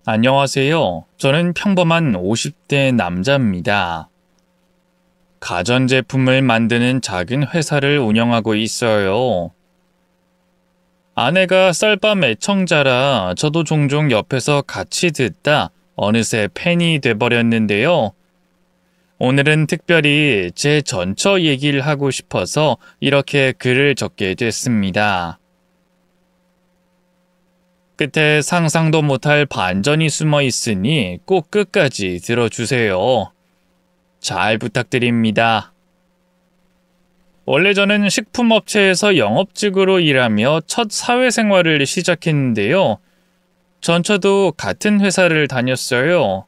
안녕하세요. 저는 평범한 50대 남자입니다. 가전제품을 만드는 작은 회사를 운영하고 있어요. 아내가 쌀밥 애청자라 저도 종종 옆에서 같이 듣다 어느새 팬이 돼버렸는데요. 오늘은 특별히 제 전처 얘기를 하고 싶어서 이렇게 글을 적게 됐습니다. 끝에 상상도 못할 반전이 숨어 있으니 꼭 끝까지 들어주세요. 잘 부탁드립니다. 원래 저는 식품업체에서 영업직으로 일하며 첫 사회생활을 시작했는데요. 전처도 같은 회사를 다녔어요.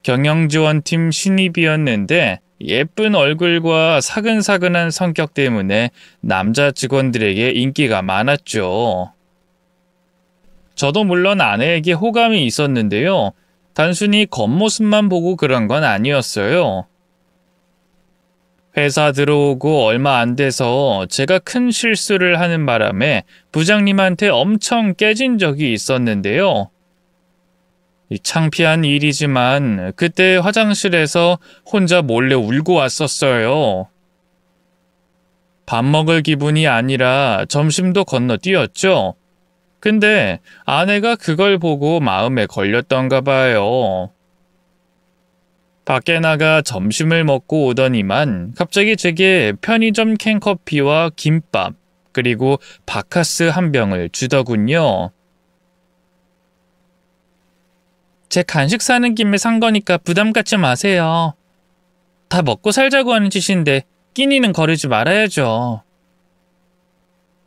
경영지원팀 신입이었는데 예쁜 얼굴과 사근사근한 성격 때문에 남자 직원들에게 인기가 많았죠. 저도 물론 아내에게 호감이 있었는데요. 단순히 겉모습만 보고 그런 건 아니었어요. 회사 들어오고 얼마 안 돼서 제가 큰 실수를 하는 바람에 부장님한테 엄청 깨진 적이 있었는데요. 창피한 일이지만 그때 화장실에서 혼자 몰래 울고 왔었어요. 밥 먹을 기분이 아니라 점심도 건너뛰었죠. 근데 아내가 그걸 보고 마음에 걸렸던가 봐요. 밖에 나가 점심을 먹고 오더니만 갑자기 제게 편의점 캔커피와 김밥 그리고 바카스 한 병을 주더군요. 제 간식 사는 김에 산 거니까 부담 갖지 마세요. 다 먹고 살자고 하는 짓인데 끼니는 거르지 말아야죠.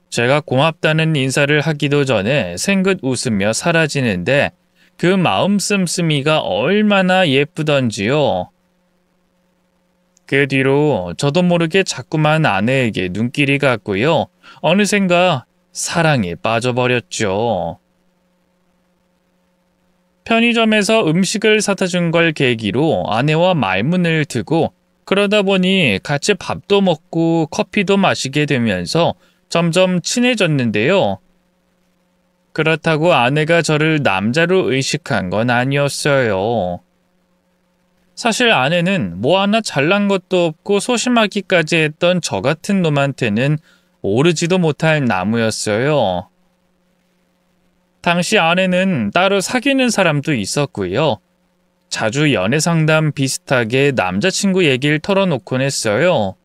제가 고맙다는 인사를 하기도 전에 생긋 웃으며 사라지는데 그 마음 씀씀이가 얼마나 예쁘던지요. 그 뒤로 저도 모르게 자꾸만 아내에게 눈길이 갔고요. 어느샌가 사랑에 빠져버렸죠. 편의점에서 음식을 사다 준 걸 계기로 아내와 말문을 트고 그러다 보니 같이 밥도 먹고 커피도 마시게 되면서 점점 친해졌는데요. 그렇다고 아내가 저를 남자로 의식한 건 아니었어요. 사실 아내는 뭐 하나 잘난 것도 없고 소심하기까지 했던 저 같은 놈한테는 오르지도 못할 나무였어요. 당시 아내는 따로 사귀는 사람도 있었고요. 자주 연애 상담 비슷하게 남자친구 얘기를 털어놓곤 했어요.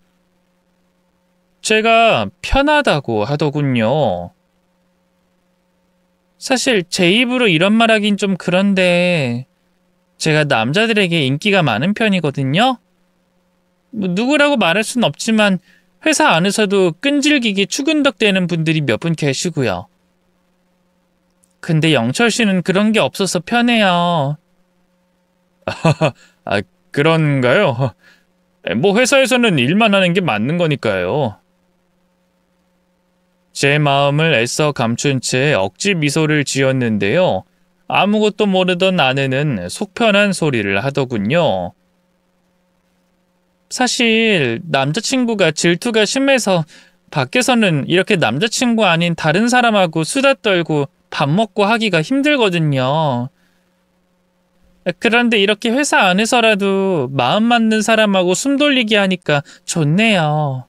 제가 편하다고 하더군요. 사실 제 입으로 이런 말 하긴 좀 그런데 제가 남자들에게 인기가 많은 편이거든요. 누구라고 말할 순 없지만 회사 안에서도 끈질기게 추근덕대는 분들이 몇 분 계시고요. 근데 영철 씨는 그런 게 없어서 편해요. 아, 그런가요? 뭐 회사에서는 일만 하는 게 맞는 거니까요. 제 마음을 애써 감춘 채 억지 미소를 지었는데요. 아무것도 모르던 아내는 속편한 소리를 하더군요. 사실 남자친구가 질투가 심해서 밖에서는 이렇게 남자친구 아닌 다른 사람하고 수다 떨고 밥 먹고 하기가 힘들거든요. 그런데 이렇게 회사 안에서라도 마음 맞는 사람하고 숨 돌리게 하니까 좋네요.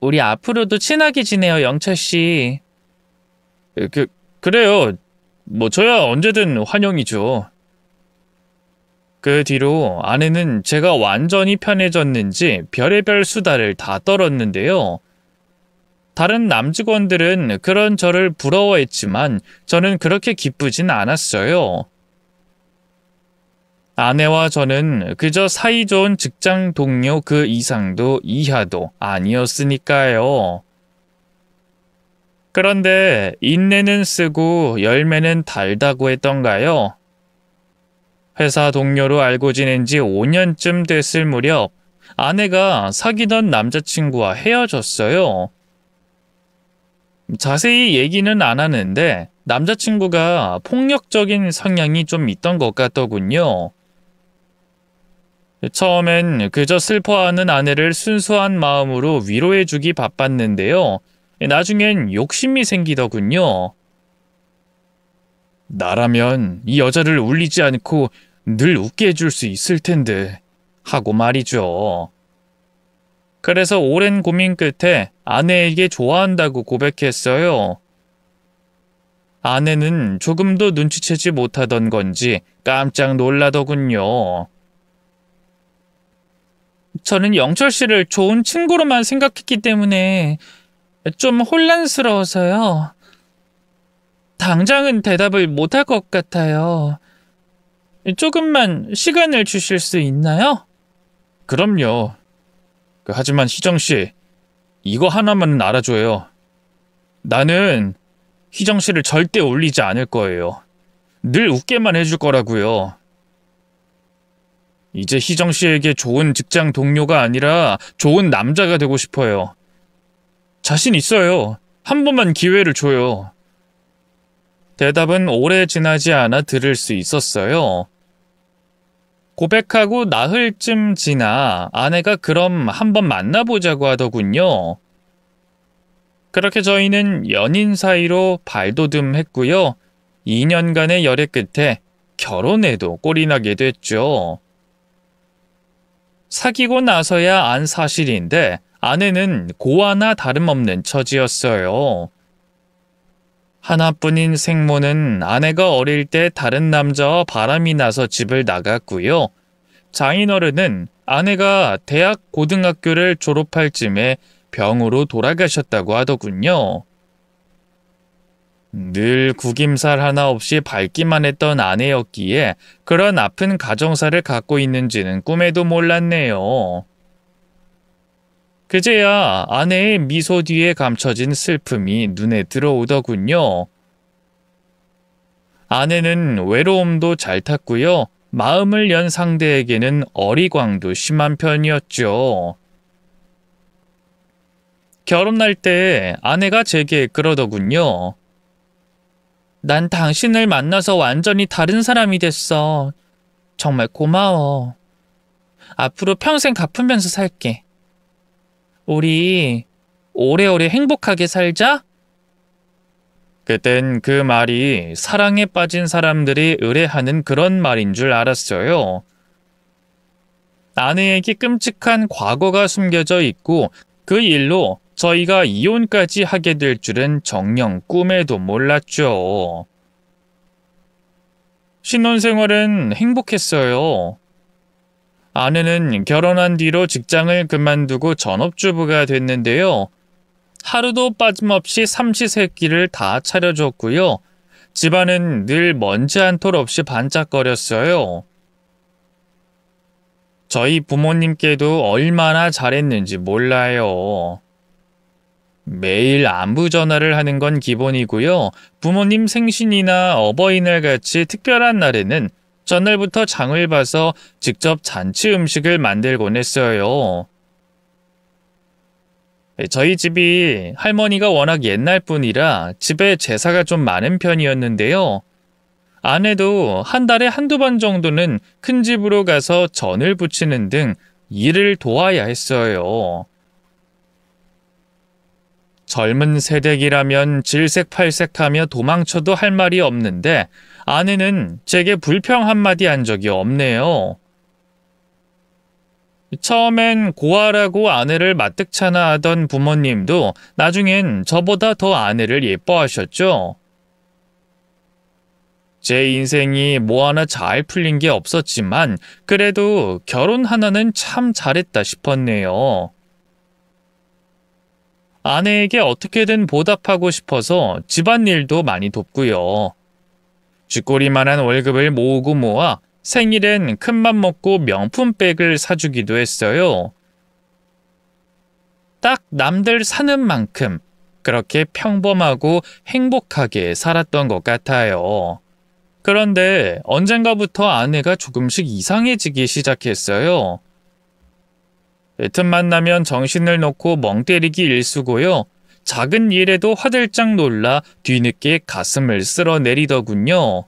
우리 앞으로도 친하게 지내요, 영철 씨. 그래요. 뭐 저야 언제든 환영이죠. 그 뒤로 아내는 제가 완전히 편해졌는지 별의별 수다를 다 떨었는데요. 다른 남직원들은 그런 저를 부러워했지만 저는 그렇게 기쁘진 않았어요. 아내와 저는 그저 사이좋은 직장 동료 그 이상도 이하도 아니었으니까요. 그런데 인내는 쓰고 열매는 달다고 했던가요? 회사 동료로 알고 지낸 지 5년쯤 됐을 무렵 아내가 사귀던 남자친구와 헤어졌어요. 자세히 얘기는 안 하는데 남자친구가 폭력적인 성향이 좀 있던 것 같더군요. 처음엔 그저 슬퍼하는 아내를 순수한 마음으로 위로해주기 바빴는데요. 나중엔 욕심이 생기더군요. 나라면 이 여자를 울리지 않고 늘 웃게 해줄 수 있을 텐데 하고 말이죠. 그래서 오랜 고민 끝에 아내에게 좋아한다고 고백했어요. 아내는 조금도 눈치채지 못하던 건지 깜짝 놀라더군요. 저는 영철 씨를 좋은 친구로만 생각했기 때문에 좀 혼란스러워서요. 당장은 대답을 못할 것 같아요. 조금만 시간을 주실 수 있나요? 그럼요. 하지만 희정 씨, 이거 하나만은 알아줘요. 나는 희정 씨를 절대 울리지 않을 거예요. 늘 웃게만 해줄 거라고요. 이제 희정 씨에게 좋은 직장 동료가 아니라 좋은 남자가 되고 싶어요. 자신 있어요. 한 번만 기회를 줘요. 대답은 오래 지나지 않아 들을 수 있었어요. 고백하고 나흘쯤 지나 아내가 그럼 한번 만나보자고 하더군요. 그렇게 저희는 연인 사이로 발돋움했고요. 2년간의 열애 끝에 결혼에도 꼴이 나게 됐죠. 사귀고 나서야 안 사실인데 아내는 고아나 다름없는 처지였어요. 하나뿐인 생모는 아내가 어릴 때 다른 남자와 바람이 나서 집을 나갔고요. 장인어른은 아내가 대학 고등학교를 졸업할 쯤에 병으로 돌아가셨다고 하더군요. 늘 구김살 하나 없이 밝기만 했던 아내였기에 그런 아픈 가정사를 갖고 있는지는 꿈에도 몰랐네요. 그제야 아내의 미소 뒤에 감춰진 슬픔이 눈에 들어오더군요. 아내는 외로움도 잘 탔고요. 마음을 연 상대에게는 어리광도 심한 편이었죠. 결혼할 때 아내가 제게 그러더군요. 난 당신을 만나서 완전히 다른 사람이 됐어. 정말 고마워. 앞으로 평생 갚으면서 살게. 우리 오래오래 행복하게 살자? 그땐 그 말이 사랑에 빠진 사람들이 의뢰하는 그런 말인 줄 알았어요. 아내에게 끔찍한 과거가 숨겨져 있고 그 일로 저희가 이혼까지 하게 될 줄은 정녕 꿈에도 몰랐죠. 신혼생활은 행복했어요. 아내는 결혼한 뒤로 직장을 그만두고 전업주부가 됐는데요. 하루도 빠짐없이 삼시세끼를 다 차려줬고요. 집안은 늘 먼지 한 톨 없이 반짝거렸어요. 저희 부모님께도 얼마나 잘했는지 몰라요. 매일 안부 전화를 하는 건 기본이고요. 부모님 생신이나 어버이날 같이 특별한 날에는 전날부터 장을 봐서 직접 잔치 음식을 만들곤 했어요. 저희 집이 할머니가 워낙 옛날 분이라 집에 제사가 좀 많은 편이었는데요. 아내도 한 달에 한두 번 정도는 큰 집으로 가서 전을 부치는 등 일을 도와야 했어요. 젊은 새댁이라면 질색팔색하며 도망쳐도 할 말이 없는데 아내는 제게 불평 한마디 한 적이 없네요. 처음엔 고아라고 아내를 마뜩찮아 하던 부모님도 나중엔 저보다 더 아내를 예뻐하셨죠. 제 인생이 뭐 하나 잘 풀린 게 없었지만 그래도 결혼 하나는 참 잘했다 싶었네요. 아내에게 어떻게든 보답하고 싶어서 집안일도 많이 돕고요. 쥐꼬리만한 월급을 모으고 모아 생일엔 큰맘 먹고 명품백을 사주기도 했어요. 딱 남들 사는 만큼 그렇게 평범하고 행복하게 살았던 것 같아요. 그런데 언젠가부터 아내가 조금씩 이상해지기 시작했어요. 틈만 나면 정신을 놓고 멍 때리기 일쑤고요. 작은 일에도 화들짝 놀라 뒤늦게 가슴을 쓸어내리더군요.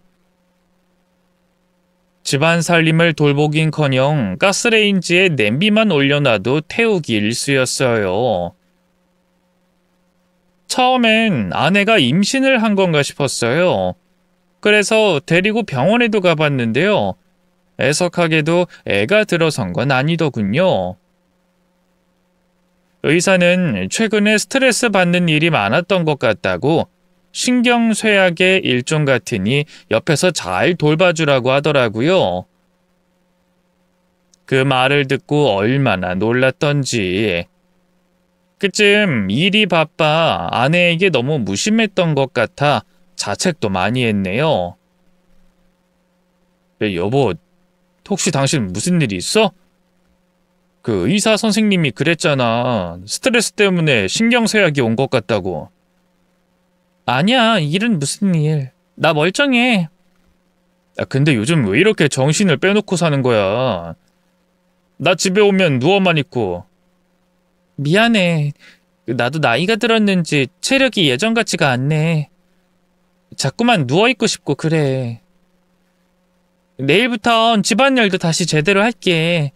집안 살림을 돌보긴커녕 가스레인지에 냄비만 올려놔도 태우기 일쑤였어요. 처음엔 아내가 임신을 한 건가 싶었어요. 그래서 데리고 병원에도 가봤는데요. 애석하게도 애가 들어선 건 아니더군요. 의사는 최근에 스트레스 받는 일이 많았던 것 같다고 신경쇠약의 일종 같으니 옆에서 잘 돌봐주라고 하더라고요. 그 말을 듣고 얼마나 놀랐던지. 그쯤 일이 바빠 아내에게 너무 무심했던 것 같아 자책도 많이 했네요. 여보, 혹시 당신 무슨 일이 있어? 그 의사 선생님이 그랬잖아. 스트레스 때문에 신경쇠약이 온 것 같다고. 아니야, 일은 무슨 일. 나 멀쩡해. 근데 요즘 왜 이렇게 정신을 빼놓고 사는 거야? 나 집에 오면 누워만 있고. 미안해. 나도 나이가 들었는지 체력이 예전 같지가 않네. 자꾸만 누워있고 싶고 그래. 내일부턴 집안일도 다시 제대로 할게.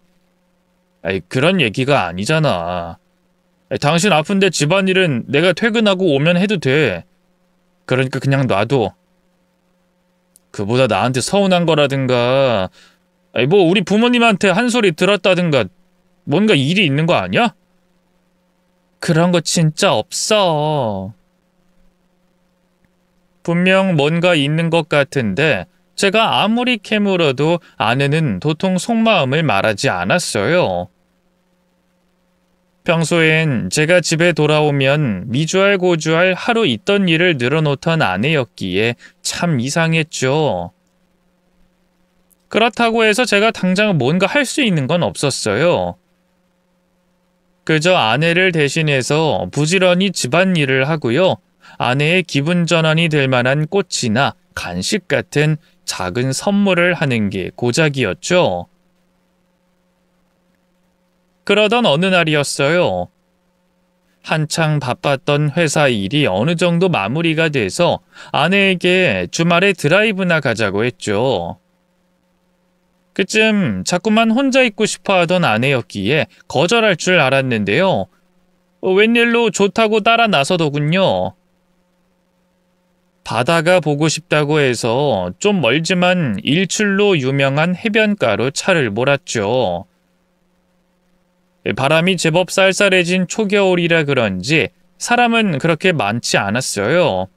그런 얘기가 아니잖아. 당신 아픈데 집안일은 내가 퇴근하고 오면 해도 돼. 그러니까 그냥 놔둬. 그보다 나한테 서운한 거라든가, 뭐 우리 부모님한테 한 소리 들었다든가 뭔가 일이 있는 거 아니야? 그런 거 진짜 없어. 분명 뭔가 있는 것 같은데 제가 아무리 캐물어도 아내는 도통 속마음을 말하지 않았어요. 평소엔 제가 집에 돌아오면 미주알고주알 하루 있던 일을 늘어놓던 아내였기에 참 이상했죠. 그렇다고 해서 제가 당장 뭔가 할 수 있는 건 없었어요. 그저 아내를 대신해서 부지런히 집안일을 하고요. 아내의 기분 전환이 될 만한 꽃이나 간식 같은 작은 선물을 하는 게 고작이었죠. 그러던 어느 날이었어요. 한창 바빴던 회사 일이 어느 정도 마무리가 돼서 아내에게 주말에 드라이브나 가자고 했죠. 그쯤 자꾸만 혼자 있고 싶어 하던 아내였기에 거절할 줄 알았는데요. 웬일로 좋다고 따라 나서더군요. 바다가 보고 싶다고 해서 좀 멀지만 일출로 유명한 해변가로 차를 몰았죠. 바람이 제법 쌀쌀해진 초겨울이라 그런지 사람은 그렇게 많지 않았어요.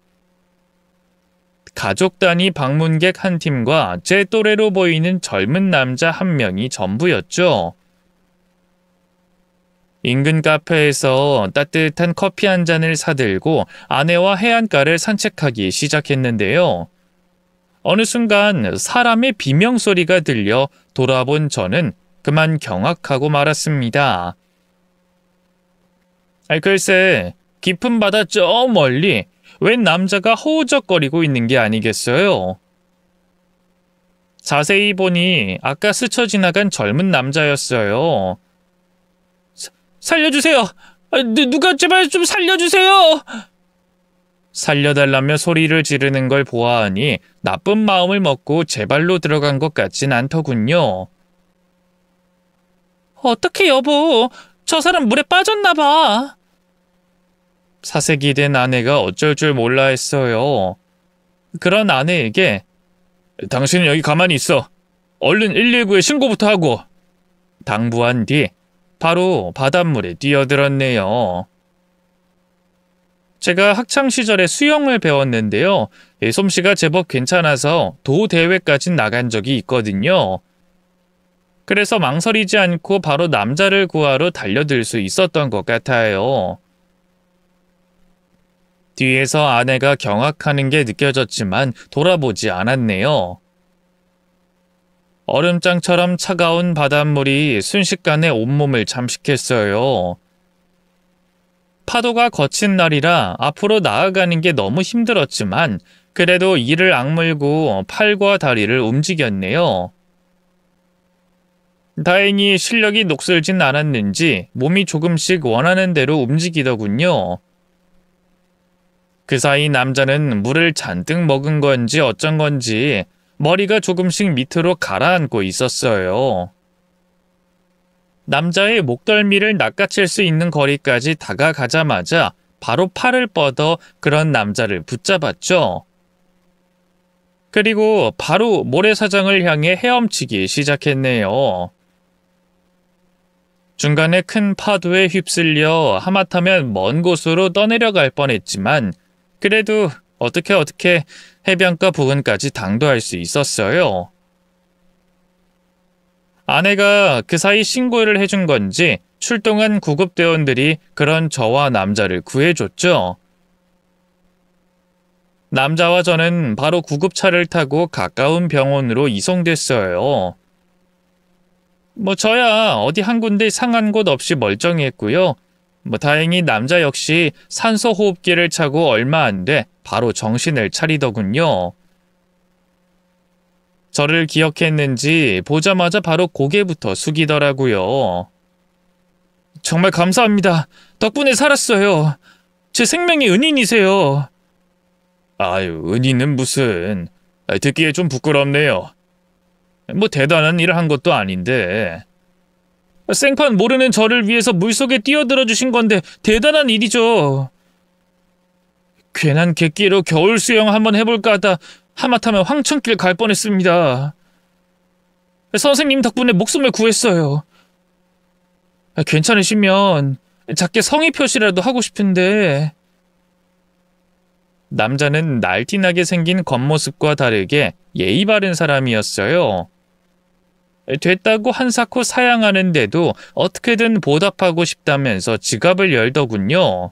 가족 단위 방문객 한 팀과 제 또래로 보이는 젊은 남자 한 명이 전부였죠. 인근 카페에서 따뜻한 커피 한 잔을 사들고 아내와 해안가를 산책하기 시작했는데요. 어느 순간 사람의 비명소리가 들려 돌아본 저는 그만 경악하고 말았습니다. 글쎄, 깊은 바다 저 멀리 웬 남자가 허우적거리고 있는 게 아니겠어요? 자세히 보니 아까 스쳐 지나간 젊은 남자였어요. 살려주세요! 누가 제발 좀 살려주세요! 살려달라며 소리를 지르는 걸 보아하니 나쁜 마음을 먹고 제 발로 들어간 것 같진 않더군요. 어떡해 여보, 저 사람 물에 빠졌나 봐. 사색이 된 아내가 어쩔 줄 몰라 했어요. 그런 아내에게 당신은 여기 가만히 있어. 얼른 119에 신고부터 하고. 당부한 뒤 바로 바닷물에 뛰어들었네요. 제가 학창시절에 수영을 배웠는데요. 솜씨가 제법 괜찮아서 도 대회까지 나간 적이 있거든요. 그래서 망설이지 않고 바로 남자를 구하러 달려들 수 있었던 것 같아요. 뒤에서 아내가 경악하는 게 느껴졌지만 돌아보지 않았네요. 얼음장처럼 차가운 바닷물이 순식간에 온몸을 잠식했어요. 파도가 거친 날이라 앞으로 나아가는 게 너무 힘들었지만 그래도 이를 악물고 팔과 다리를 움직였네요. 다행히 실력이 녹슬진 않았는지 몸이 조금씩 원하는 대로 움직이더군요. 그 사이 남자는 물을 잔뜩 먹은 건지 어쩐 건지 머리가 조금씩 밑으로 가라앉고 있었어요. 남자의 목덜미를 낚아챌 수 있는 거리까지 다가가자마자 바로 팔을 뻗어 그런 남자를 붙잡았죠. 그리고 바로 모래사장을 향해 헤엄치기 시작했네요. 중간에 큰 파도에 휩쓸려 하마터면 먼 곳으로 떠내려갈 뻔했지만 그래도 어떻게 해변가 부근까지 당도할 수 있었어요. 아내가 그 사이 신고를 해준 건지 출동한 구급대원들이 그런 저와 남자를 구해줬죠. 남자와 저는 바로 구급차를 타고 가까운 병원으로 이송됐어요. 저야 어디 한 군데 상한 곳 없이 멀쩡했고요. 다행히 남자 역시 산소 호흡기를 차고 얼마 안 돼 바로 정신을 차리더군요. 저를 기억했는지 보자마자 바로 고개부터 숙이더라고요. 정말 감사합니다. 덕분에 살았어요. 제 생명의 은인이세요. 아유, 은인은 무슨. 듣기에 좀 부끄럽네요. 대단한 일을 한 것도 아닌데. 생판 모르는 저를 위해서 물속에 뛰어들어 주신 건데 대단한 일이죠. 괜한 객기로 겨울 수영 한번 해볼까 하다 하마터면 황천길 갈 뻔했습니다. 선생님 덕분에 목숨을 구했어요. 괜찮으시면 작게 성의 표시라도 하고 싶은데. 남자는 날씬하게 생긴 겉모습과 다르게 예의 바른 사람이었어요. 됐다고 한사코 사양하는데도 어떻게든 보답하고 싶다면서 지갑을 열더군요.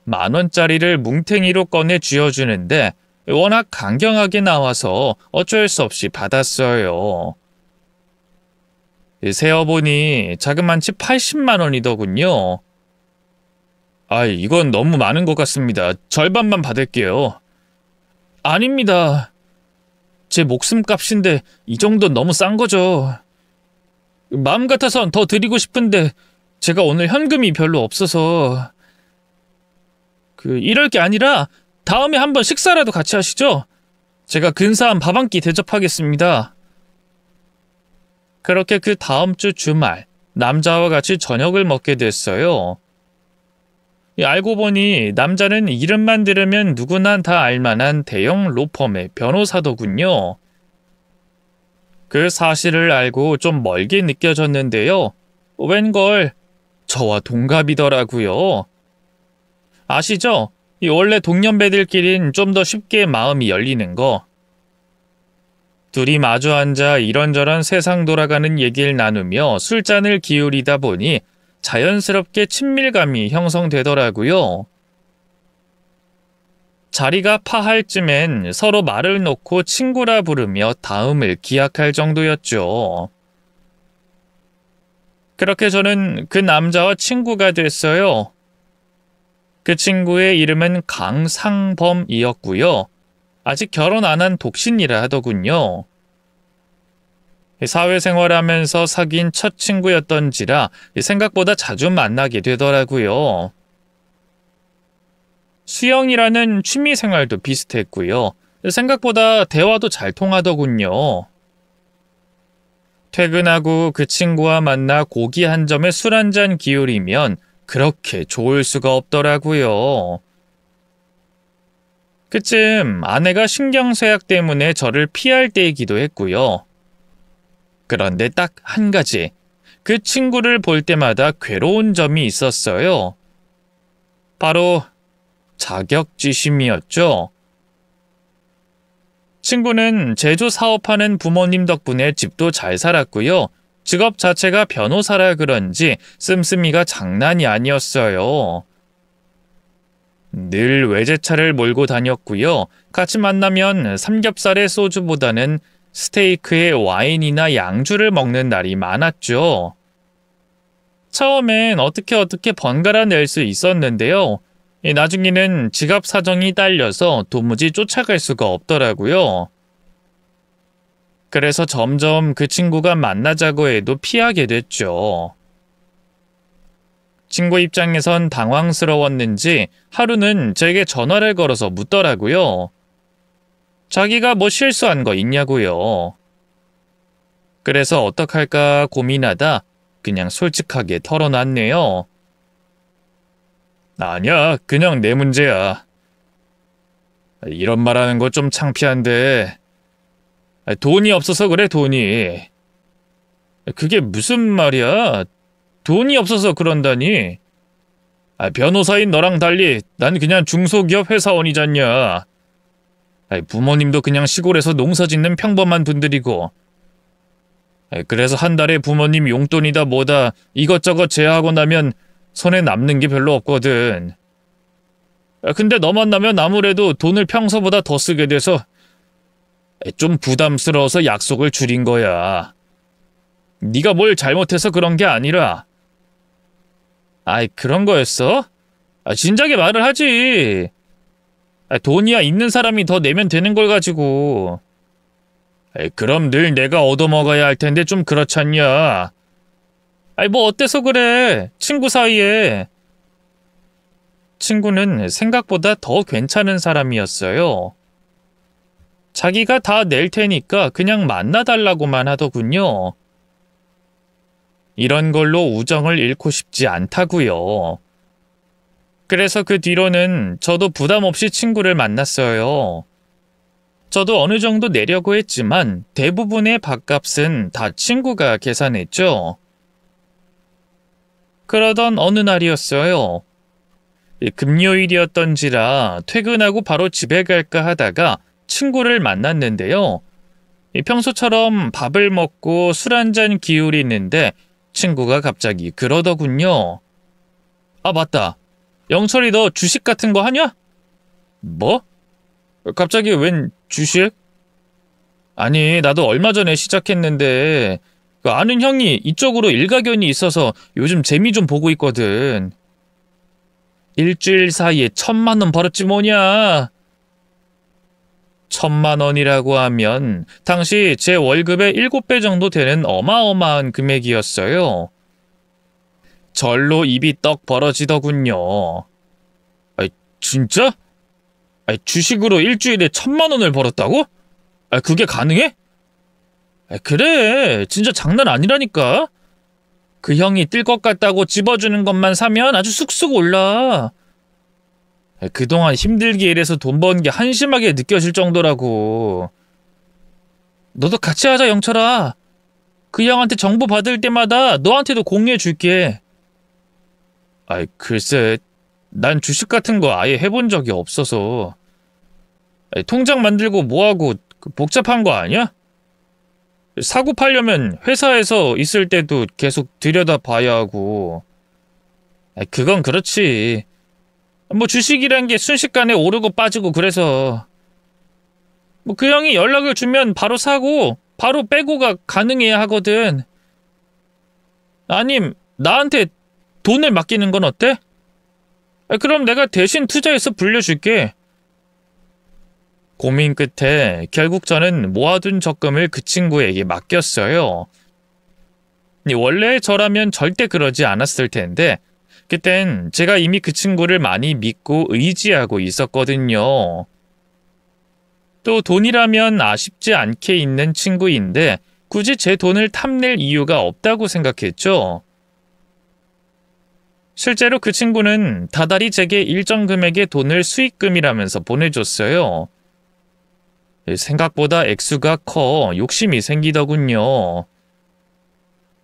10,000원짜리를 뭉탱이로 꺼내 쥐어주는데 워낙 강경하게 나와서 어쩔 수 없이 받았어요. 세어보니 자그만치 80만 원이더군요. 이건 너무 많은 것 같습니다. 절반만 받을게요. 아닙니다. 제 목숨값인데 이 정도는 너무 싼 거죠. 마음 같아선 더 드리고 싶은데 제가 오늘 현금이 별로 없어서. 이럴 게 아니라 다음에 한번 식사라도 같이 하시죠. 제가 근사한 밥 한 끼 대접하겠습니다. 그렇게 그 다음 주 주말 남자와 같이 저녁을 먹게 됐어요. 알고 보니 남자는 이름만 들으면 누구나 다 알만한 대형 로펌의 변호사더군요. 그 사실을 알고 좀 멀게 느껴졌는데요. 웬걸 저와 동갑이더라고요. 아시죠? 원래 동년배들끼린 좀 더 쉽게 마음이 열리는 거. 둘이 마주 앉아 이런저런 세상 돌아가는 얘기를 나누며 술잔을 기울이다 보니 자연스럽게 친밀감이 형성되더라고요. 자리가 파할 쯤엔 서로 말을 놓고 친구라 부르며 다음을 기약할 정도였죠. 그렇게 저는 그 남자와 친구가 됐어요. 그 친구의 이름은 강상범이었고요. 아직 결혼 안 한 독신이라 하더군요. 사회생활하면서 사귄 첫 친구였던지라 생각보다 자주 만나게 되더라고요. 수영이라는 취미생활도 비슷했고요. 생각보다 대화도 잘 통하더군요. 퇴근하고 그 친구와 만나 고기 한 점에 술 한 잔 기울이면 그렇게 좋을 수가 없더라고요. 그쯤 아내가 신경쇠약 때문에 저를 피할 때이기도 했고요. 그런데 딱 한 가지, 그 친구를 볼 때마다 괴로운 점이 있었어요. 바로 자격지심이었죠. 친구는 제조 사업하는 부모님 덕분에 집도 잘 살았고요. 직업 자체가 변호사라 그런지 씀씀이가 장난이 아니었어요. 늘 외제차를 몰고 다녔고요. 같이 만나면 삼겹살에 소주보다는 스테이크에 와인이나 양주를 먹는 날이 많았죠. 처음엔 어떻게 번갈아 낼 수 있었는데요. 나중에는 지갑 사정이 딸려서 도무지 쫓아갈 수가 없더라고요. 그래서 점점 그 친구가 만나자고 해도 피하게 됐죠. 친구 입장에선 당황스러웠는지 하루는 제게 전화를 걸어서 묻더라고요. 자기가 뭐 실수한 거 있냐고요. 그래서 어떡할까 고민하다 그냥 솔직하게 털어놨네요. 아니야, 그냥 내 문제야. 이런 말하는 거 좀 창피한데. 돈이 없어서 그래, 돈이. 그게 무슨 말이야? 돈이 없어서 그런다니. 변호사인 너랑 달리 난 그냥 중소기업 회사원이잖냐. 부모님도 그냥 시골에서 농사 짓는 평범한 분들이고. 그래서 한 달에 부모님 용돈이다 뭐다 이것저것 제하고 나면 손에 남는 게 별로 없거든. 근데 너 만나면 아무래도 돈을 평소보다 더 쓰게 돼서 좀 부담스러워서 약속을 줄인 거야. 네가 뭘 잘못해서 그런 게 아니라. 그런 거였어? 진작에 말을 하지. 돈이야 있는 사람이 더 내면 되는 걸 가지고. 그럼 늘 내가 얻어먹어야 할 텐데 좀 그렇잖냐. 뭐 어때서 그래. 친구 사이에. 친구는 생각보다 더 괜찮은 사람이었어요. 자기가 다 낼 테니까 그냥 만나달라고만 하더군요. 이런 걸로 우정을 잃고 싶지 않다고요. 그래서 그 뒤로는 저도 부담 없이 친구를 만났어요. 저도 어느 정도 내려고 했지만 대부분의 밥값은 다 친구가 계산했죠. 그러던 어느 날이었어요. 금요일이었던지라 퇴근하고 바로 집에 갈까 하다가 친구를 만났는데요. 평소처럼 밥을 먹고 술 한잔 기울이는데 친구가 갑자기 그러더군요. 맞다. 영철이 너 주식 같은 거 하냐? 뭐? 갑자기 웬 주식? 아니, 나도 얼마 전에 시작했는데 아는 형이 이쪽으로 일가견이 있어서 요즘 재미 좀 보고 있거든. 일주일 사이에 1,000만 원 벌었지 뭐냐. 1,000만 원이라고 하면 당시 제 월급의 7배 정도 되는 어마어마한 금액이었어요. 절로 입이 떡 벌어지더군요. 진짜? 주식으로 일주일에 1,000만 원을 벌었다고? 그게 가능해? 그래, 진짜 장난 아니라니까. 그 형이 뜰 것 같다고 집어주는 것만 사면 아주 쑥쑥 올라. 그동안 힘들게 일해서 돈 번 게 한심하게 느껴질 정도라고. 너도 같이 하자, 영철아. 그 형한테 정보 받을 때마다 너한테도 공유해 줄게. 글쎄, 난 주식 같은 거 아예 해본 적이 없어서. 통장 만들고 뭐하고 복잡한 거 아니야? 사고 팔려면 회사에서 있을 때도 계속 들여다봐야 하고. 그건 그렇지. 뭐 주식이란 게 순식간에 오르고 빠지고 그래서. 그 형이 연락을 주면 바로 사고 바로 빼고가 가능해야 하거든. 아님 나한테 돈을 맡기는 건 어때? 그럼 내가 대신 투자해서 불려줄게. 고민 끝에 결국 저는 모아둔 적금을 그 친구에게 맡겼어요. 원래 저라면 절대 그러지 않았을 텐데 그땐 제가 이미 그 친구를 많이 믿고 의지하고 있었거든요. 또 돈이라면 아쉽지 않게 있는 친구인데 굳이 제 돈을 탐낼 이유가 없다고 생각했죠. 실제로 그 친구는 다달이 제게 일정 금액의 돈을 수익금이라면서 보내줬어요. 생각보다 액수가 커 욕심이 생기더군요.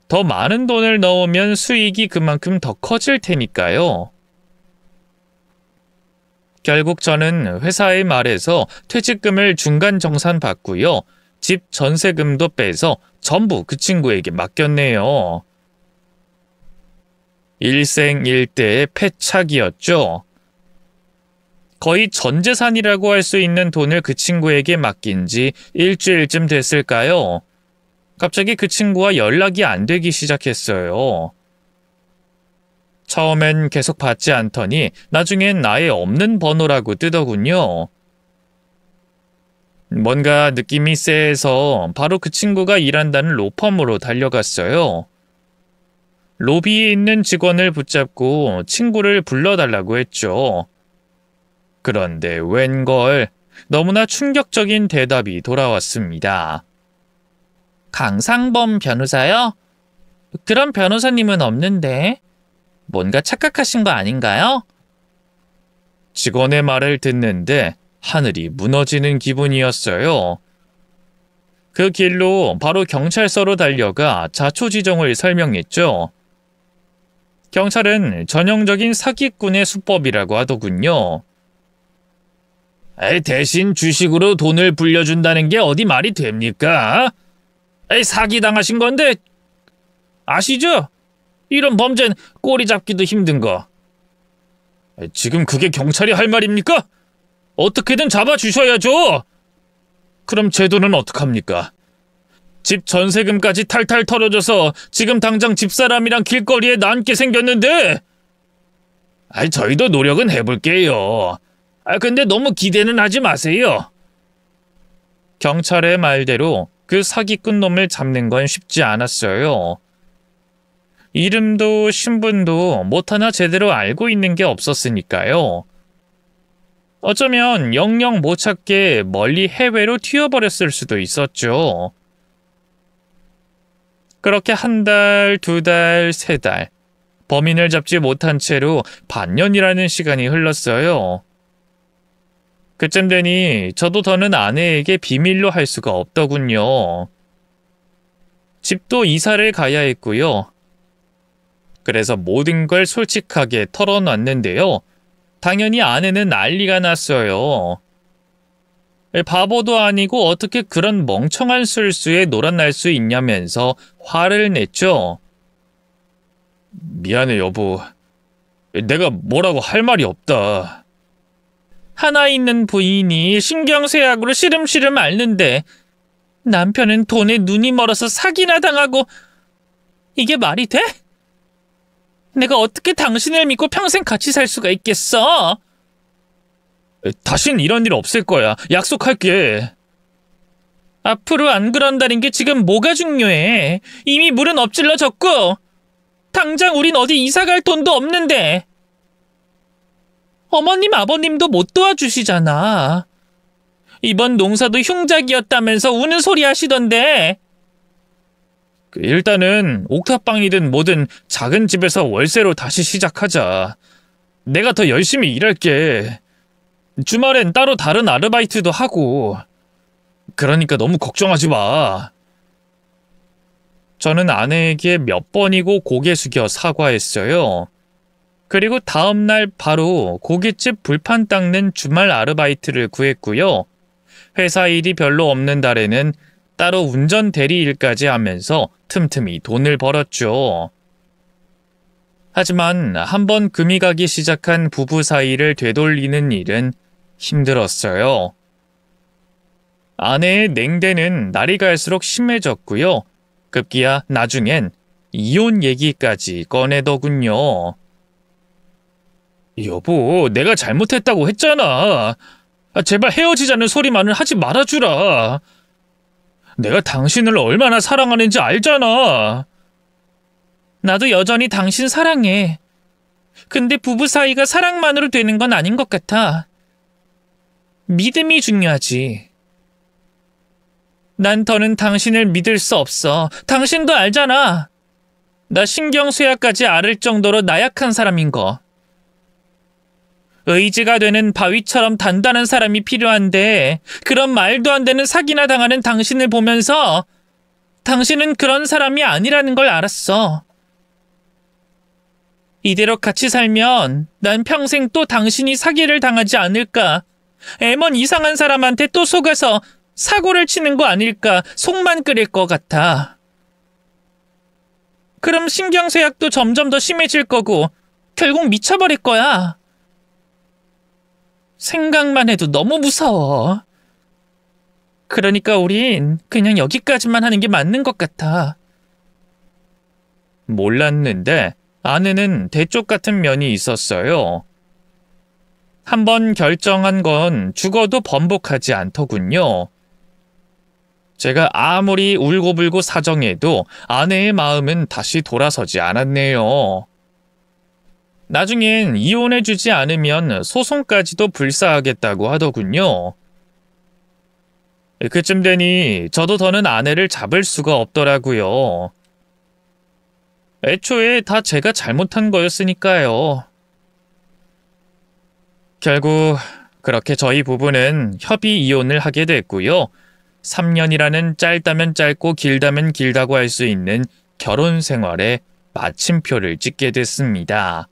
더 많은 돈을 넣으면 수익이 그만큼 더 커질 테니까요. 결국 저는 회사의 말에서 퇴직금을 중간 정산받고요. 집 전세금도 빼서 전부 그 친구에게 맡겼네요. 일생일대의 패착이었죠. 거의 전 재산이라고 할 수 있는 돈을 그 친구에게 맡긴 지 일주일쯤 됐을까요? 갑자기 그 친구와 연락이 안 되기 시작했어요. 처음엔 계속 받지 않더니 나중엔 아예 없는 번호라고 뜨더군요. 뭔가 느낌이 쎄해서 바로 그 친구가 일한다는 로펌으로 달려갔어요. 로비에 있는 직원을 붙잡고 친구를 불러달라고 했죠. 그런데 웬걸 너무나 충격적인 대답이 돌아왔습니다. 강상범 변호사요? 그런 변호사님은 없는데 뭔가 착각하신 거 아닌가요? 직원의 말을 듣는데 하늘이 무너지는 기분이었어요. 그 길로 바로 경찰서로 달려가 자초지종을 설명했죠. 경찰은 전형적인 사기꾼의 수법이라고 하더군요. 대신 주식으로 돈을 불려준다는 게 어디 말이 됩니까? 사기당하신 건데 아시죠? 이런 범죄는 꼬리 잡기도 힘든 거. 지금 그게 경찰이 할 말입니까? 어떻게든 잡아주셔야죠. 그럼 제 돈은 어떡합니까? 집 전세금까지 탈탈 털어줘서 지금 당장 집사람이랑 길거리에 남게 생겼는데. 저희도 노력은 해볼게요. 근데 너무 기대는 하지 마세요. 경찰의 말대로 그 사기꾼 놈을 잡는 건 쉽지 않았어요. 이름도 신분도 못 하나 제대로 알고 있는 게 없었으니까요. 어쩌면 영영 못 찾게 멀리 해외로 튀어버렸을 수도 있었죠. 그렇게 한 달, 두 달, 세 달, 범인을 잡지 못한 채로 반년이라는 시간이 흘렀어요. 그쯤 되니 저도 더는 아내에게 비밀로 할 수가 없더군요. 집도 이사를 가야 했고요. 그래서 모든 걸 솔직하게 털어놨는데요. 당연히 아내는 난리가 났어요. 바보도 아니고 어떻게 그런 멍청한 술수에 놀아날 수 있냐면서 화를 냈죠. 미안해 여보. 내가 뭐라고 할 말이 없다. 하나 있는 부인이 신경쇠약으로 시름시름 앓는데 남편은 돈에 눈이 멀어서 사기나 당하고 이게 말이 돼? 내가 어떻게 당신을 믿고 평생 같이 살 수가 있겠어? 다신 이런 일 없을 거야. 약속할게. 앞으로 안 그런다는 게 지금 뭐가 중요해? 이미 물은 엎질러졌고 당장 우린 어디 이사갈 돈도 없는데. 어머님 아버님도 못 도와주시잖아. 이번 농사도 흉작이었다면서 우는 소리 하시던데. 일단은 옥탑방이든 뭐든 작은 집에서 월세로 다시 시작하자. 내가 더 열심히 일할게. 주말엔 따로 다른 아르바이트도 하고. 그러니까 너무 걱정하지 마. 저는 아내에게 몇 번이고 고개 숙여 사과했어요. 그리고 다음날 바로 고깃집 불판 닦는 주말 아르바이트를 구했고요. 회사 일이 별로 없는 달에는 따로 운전 대리 일까지 하면서 틈틈이 돈을 벌었죠. 하지만 한번 금이 가기 시작한 부부 사이를 되돌리는 일은 힘들었어요. 아내의 냉대는 날이 갈수록 심해졌고요. 급기야 나중엔 이혼 얘기까지 꺼내더군요. 여보, 내가 잘못했다고 했잖아. 제발 헤어지자는 소리만은 하지 말아주라. 내가 당신을 얼마나 사랑하는지 알잖아. 나도 여전히 당신 사랑해. 근데 부부 사이가 사랑만으로 되는 건 아닌 것 같아. 믿음이 중요하지. 난 더는 당신을 믿을 수 없어. 당신도 알잖아. 나 신경쇠약까지 앓을 정도로 나약한 사람인 거. 의지가 되는 바위처럼 단단한 사람이 필요한데 그런 말도 안 되는 사기나 당하는 당신을 보면서 당신은 그런 사람이 아니라는 걸 알았어. 이대로 같이 살면 난 평생 또 당신이 사기를 당하지 않을까. 애먼 이상한 사람한테 또 속아서 사고를 치는 거 아닐까 속만 끓일 것 같아. 그럼 신경쇠약도 점점 더 심해질 거고 결국 미쳐버릴 거야. 생각만 해도 너무 무서워. 그러니까 우린 그냥 여기까지만 하는 게 맞는 것 같아. 몰랐는데 아내는 대쪽 같은 면이 있었어요. 한번 결정한 건 죽어도 번복하지 않더군요. 제가 아무리 울고불고 사정해도 아내의 마음은 다시 돌아서지 않았네요. 나중엔 이혼해주지 않으면 소송까지도 불사하겠다고 하더군요. 그쯤 되니 저도 더는 아내를 잡을 수가 없더라고요. 애초에 다 제가 잘못한 거였으니까요. 결국 그렇게 저희 부부는 협의 이혼을 하게 됐고요. 3년이라는 짧다면 짧고 길다면 길다고 할 수 있는 결혼 생활에 마침표를 찍게 됐습니다.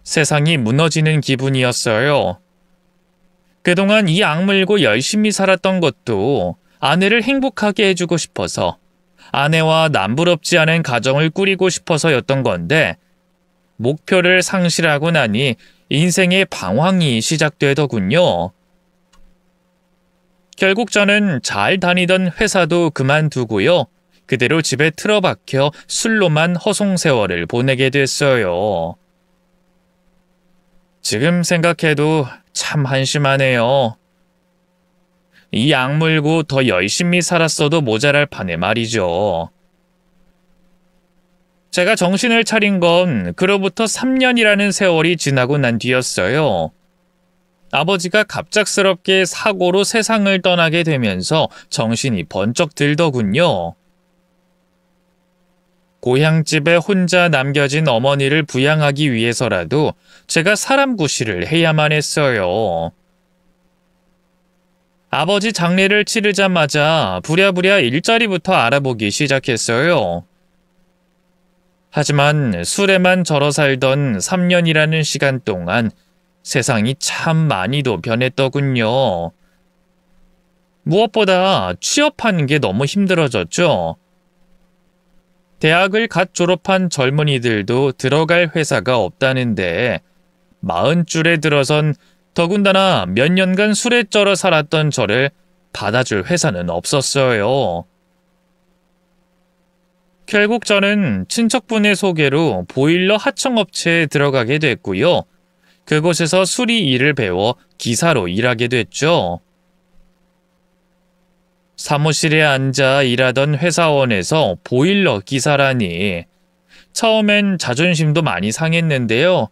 세상이 무너지는 기분이었어요. 그동안 이 악물고 열심히 살았던 것도 아내를 행복하게 해주고 싶어서, 아내와 남부럽지 않은 가정을 꾸리고 싶어서였던 건데, 목표를 상실하고 나니 인생의 방황이 시작되더군요. 결국 저는 잘 다니던 회사도 그만두고요. 그대로 집에 틀어박혀 술로만 허송세월을 보내게 됐어요. 지금 생각해도 참 한심하네요. 이 악물고 더 열심히 살았어도 모자랄 판에 말이죠. 제가 정신을 차린 건 그로부터 3년이라는 세월이 지나고 난 뒤였어요. 아버지가 갑작스럽게 사고로 세상을 떠나게 되면서 정신이 번쩍 들더군요. 고향집에 혼자 남겨진 어머니를 부양하기 위해서라도 제가 사람 구실을 해야만 했어요. 아버지 장례를 치르자마자 부랴부랴 일자리부터 알아보기 시작했어요. 하지만 술에만 절어 살던 3년이라는 시간 동안 세상이 참 많이도 변했더군요. 무엇보다 취업하는 게 너무 힘들어졌죠. 대학을 갓 졸업한 젊은이들도 들어갈 회사가 없다는데 40줄에 들어선 더군다나 몇 년간 술에 쩔어 살았던 저를 받아줄 회사는 없었어요. 결국 저는 친척분의 소개로 보일러 하청업체에 들어가게 됐고요. 그곳에서 수리 일을 배워 기사로 일하게 됐죠. 사무실에 앉아 일하던 회사원에서 보일러 기사라니. 처음엔 자존심도 많이 상했는데요.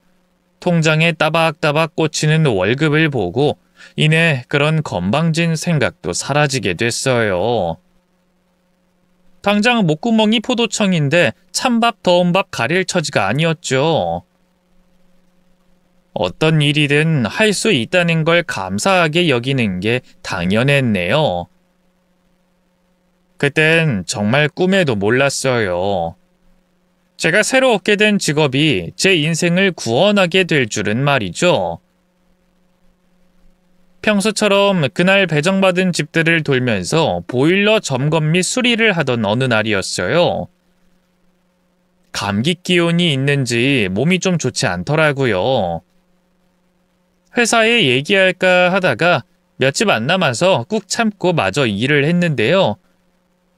통장에 따박따박 꽂히는 월급을 보고 이내 그런 건방진 생각도 사라지게 됐어요. 당장 목구멍이 포도청인데 찬밥 더운 밥 가릴 처지가 아니었죠. 어떤 일이든 할 수 있다는 걸 감사하게 여기는 게 당연했네요. 그땐 정말 꿈에도 몰랐어요. 제가 새로 얻게 된 직업이 제 인생을 구원하게 될 줄은 말이죠. 평소처럼 그날 배정받은 집들을 돌면서 보일러 점검 및 수리를 하던 어느 날이었어요. 감기 기운이 있는지 몸이 좀 좋지 않더라고요. 회사에 얘기할까 하다가 몇 집 안 남아서 꾹 참고 마저 일을 했는데요.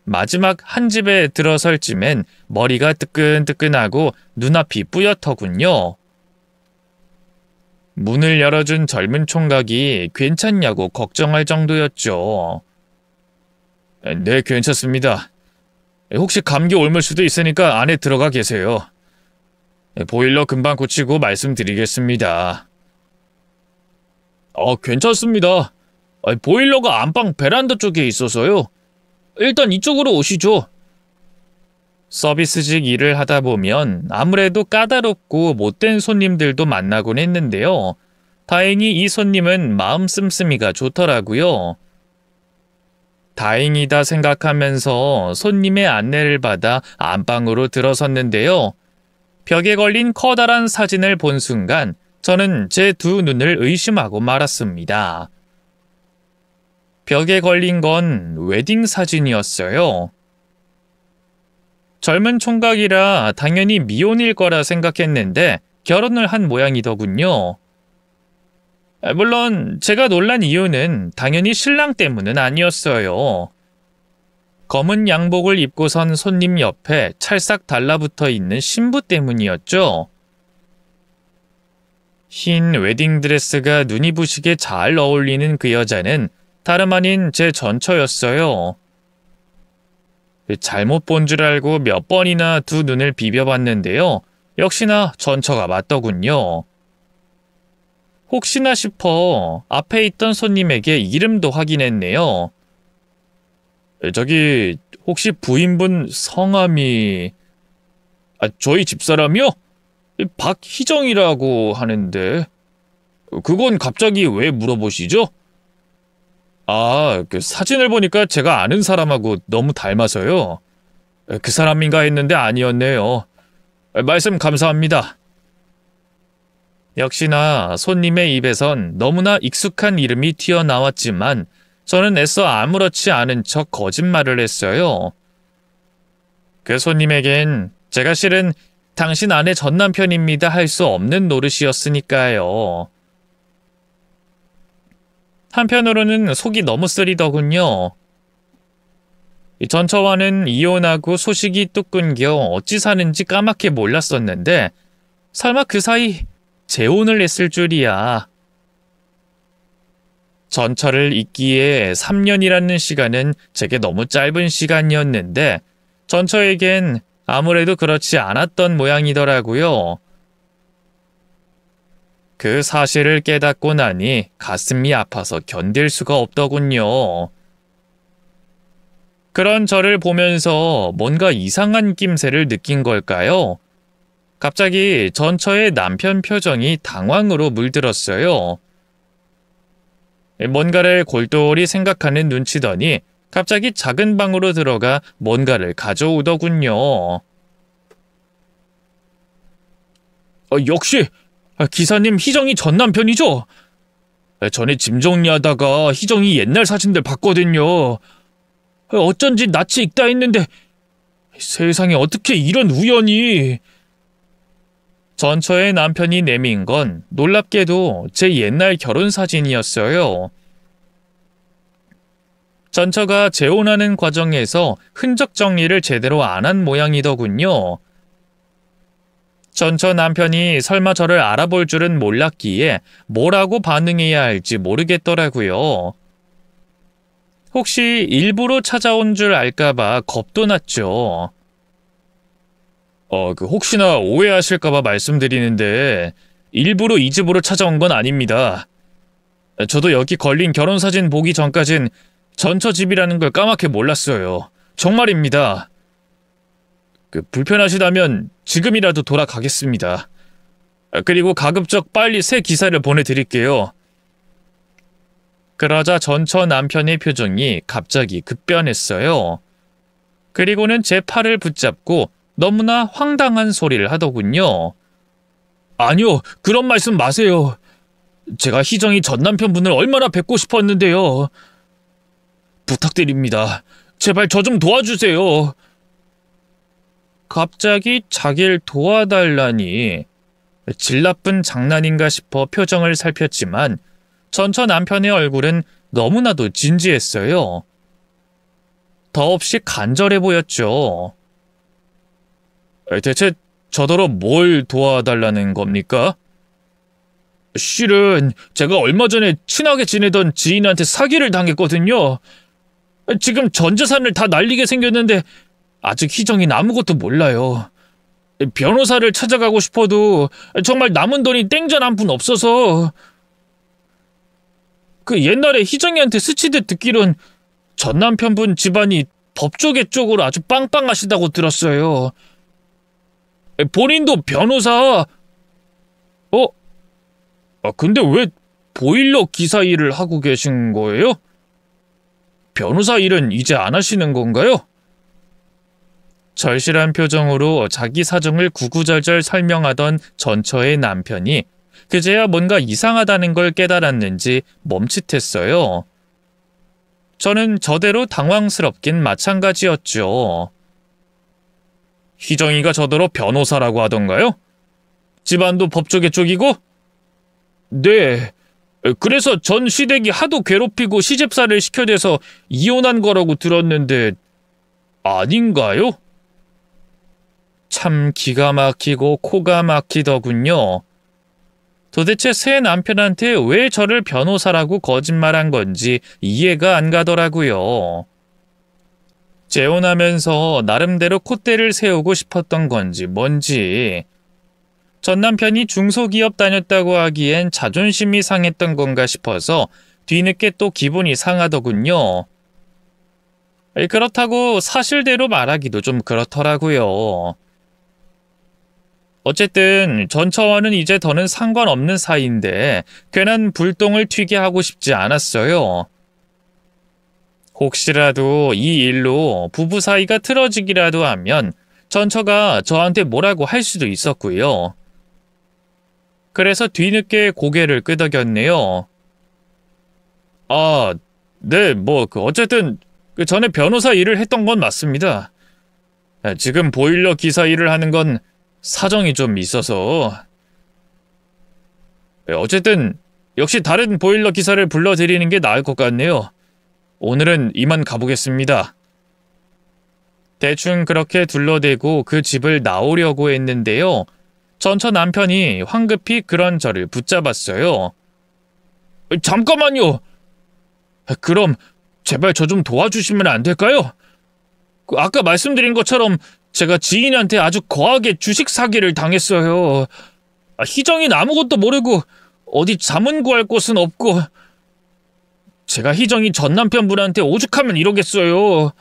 마지막 한 집에 들어설 쯤엔 머리가 뜨끈뜨끈하고 눈앞이 뿌옇더군요. 문을 열어준 젊은 총각이 괜찮냐고 걱정할 정도였죠. 네, 괜찮습니다. 혹시 감기 옮을 수도 있으니까 안에 들어가 계세요. 보일러 금방 고치고 말씀드리겠습니다. 괜찮습니다. 보일러가 안방 베란다 쪽에 있어서요. 일단 이쪽으로 오시죠. 서비스직 일을 하다 보면 아무래도 까다롭고 못된 손님들도 만나곤 했는데요. 다행히 이 손님은 마음 씀씀이가 좋더라고요. 다행이다 생각하면서 손님의 안내를 받아 안방으로 들어섰는데요. 벽에 걸린 커다란 사진을 본 순간 저는 제 두 눈을 의심하고 말았습니다. 벽에 걸린 건 웨딩 사진이었어요. 젊은 총각이라 당연히 미혼일 거라 생각했는데 결혼을 한 모양이더군요. 물론 제가 놀란 이유는 당연히 신랑 때문은 아니었어요. 검은 양복을 입고 선 손님 옆에 찰싹 달라붙어 있는 신부 때문이었죠. 흰 웨딩드레스가 눈이 부시게 잘 어울리는 그 여자는 다름 아닌 제 전처였어요. 잘못 본 줄 알고 몇 번이나 두 눈을 비벼봤는데요. 역시나 전처가 맞더군요. 혹시나 싶어 앞에 있던 손님에게 이름도 확인했네요. 저기 혹시 부인분 성함이... 저희 집사람이요? 박희정이라고 하는데... 그건 갑자기 왜 물어보시죠? 아, 그 사진을 보니까 제가 아는 사람하고 너무 닮아서요. 그 사람인가 했는데 아니었네요. 말씀 감사합니다. 역시나 손님의 입에선 너무나 익숙한 이름이 튀어나왔지만 저는 애써 아무렇지 않은 척 거짓말을 했어요. 그 손님에겐 제가 실은 당신 아내 전 남편입니다 할 수 없는 노릇이었으니까요. 한편으로는 속이 너무 쓰리더군요. 전처와는 이혼하고 소식이 뚝 끊겨 어찌 사는지 까맣게 몰랐었는데 설마 그 사이 재혼을 했을 줄이야. 전처를 잊기에 3년이라는 시간은 제게 너무 짧은 시간이었는데 전처에겐 아무래도 그렇지 않았던 모양이더라고요. 그 사실을 깨닫고 나니 가슴이 아파서 견딜 수가 없더군요. 그런 저를 보면서 뭔가 이상한 낌새를 느낀 걸까요? 갑자기 전처의 남편 표정이 당황으로 물들었어요. 뭔가를 골똘히 생각하는 눈치더니 갑자기 작은 방으로 들어가 뭔가를 가져오더군요. 역시 기사님 희정이 전 남편이죠? 전에 짐 정리하다가 희정이 옛날 사진들 봤거든요. 어쩐지 낯이 익다 했는데 세상에 어떻게 이런 우연이. 전처의 남편이 내민 건 놀랍게도 제 옛날 결혼 사진이었어요. 전처가 재혼하는 과정에서 흔적 정리를 제대로 안 한 모양이더군요. 전처 남편이 설마 저를 알아볼 줄은 몰랐기에 뭐라고 반응해야 할지 모르겠더라고요. 혹시 일부러 찾아온 줄 알까봐 겁도 났죠. 혹시나 오해하실까봐 말씀드리는데 일부러 이 집으로 찾아온 건 아닙니다. 저도 여기 걸린 결혼사진 보기 전까진 전처 집이라는 걸 까맣게 몰랐어요. 정말입니다. 불편하시다면 지금이라도 돌아가겠습니다. 그리고 가급적 빨리 새 기사를 보내드릴게요. 그러자 전처 남편의 표정이 갑자기 급변했어요. 그리고는 제 팔을 붙잡고 너무나 황당한 소리를 하더군요. 아니요, 그런 말씀 마세요. 제가 희정이 전 남편분을 얼마나 뵙고 싶었는데요. 부탁드립니다. 제발 저 좀 도와주세요. 갑자기 자기를 도와달라니. 질 나쁜 장난인가 싶어 표정을 살폈지만 전처 남편의 얼굴은 너무나도 진지했어요. 더없이 간절해 보였죠. 대체 저더러 뭘 도와달라는 겁니까? 실은 제가 얼마 전에 친하게 지내던 지인한테 사기를 당했거든요. 지금 전 재산을 다 날리게 생겼는데 아직 희정이는 아무것도 몰라요. 변호사를 찾아가고 싶어도 정말 남은 돈이 땡전 한 푼 없어서. 그 옛날에 희정이한테 스치듯 듣기론 전 남편분 집안이 법조계 쪽으로 아주 빵빵하시다고 들었어요. 본인도 변호사. 근데 왜 보일러 기사 일을 하고 계신 거예요? 변호사 일은 이제 안 하시는 건가요? 절실한 표정으로 자기 사정을 구구절절 설명하던 전처의 남편이 그제야 뭔가 이상하다는 걸 깨달았는지 멈칫했어요. 저는 저대로 당황스럽긴 마찬가지였죠. 희정이가 저더러 변호사라고 하던가요? 집안도 법조계 쪽이고? 네. 그래서 전 시댁이 하도 괴롭히고 시집살이를 시켜대서 이혼한 거라고 들었는데 아닌가요? 참 기가 막히고 코가 막히더군요. 도대체 새 남편한테 왜 저를 변호사라고 거짓말한 건지 이해가 안 가더라고요. 재혼하면서 나름대로 콧대를 세우고 싶었던 건지 뭔지. 전 남편이 중소기업 다녔다고 하기엔 자존심이 상했던 건가 싶어서 뒤늦게 또 기분이 상하더군요. 그렇다고 사실대로 말하기도 좀 그렇더라고요. 어쨌든 전처와는 이제 더는 상관없는 사이인데 괜한 불똥을 튀게 하고 싶지 않았어요. 혹시라도 이 일로 부부 사이가 틀어지기라도 하면 전처가 저한테 뭐라고 할 수도 있었고요. 그래서 뒤늦게 고개를 끄덕였네요. 아, 네, 어쨌든 전에 변호사 일을 했던 건 맞습니다. 지금 보일러 기사 일을 하는 건 사정이 좀 있어서. 어쨌든 역시 다른 보일러 기사를 불러드리는 게 나을 것 같네요. 오늘은 이만 가보겠습니다. 대충 그렇게 둘러대고 그 집을 나오려고 했는데요. 전처 남편이 황급히 그런 저를 붙잡았어요. 잠깐만요. 그럼 제발 저 좀 도와주시면 안 될까요? 아까 말씀드린 것처럼 제가 지인한테 아주 거하게 주식 사기를 당했어요. 희정이는 아무것도 모르고 어디 자문 구할 곳은 없고 제가 희정이 전 남편분한테 오죽하면 이러겠어요.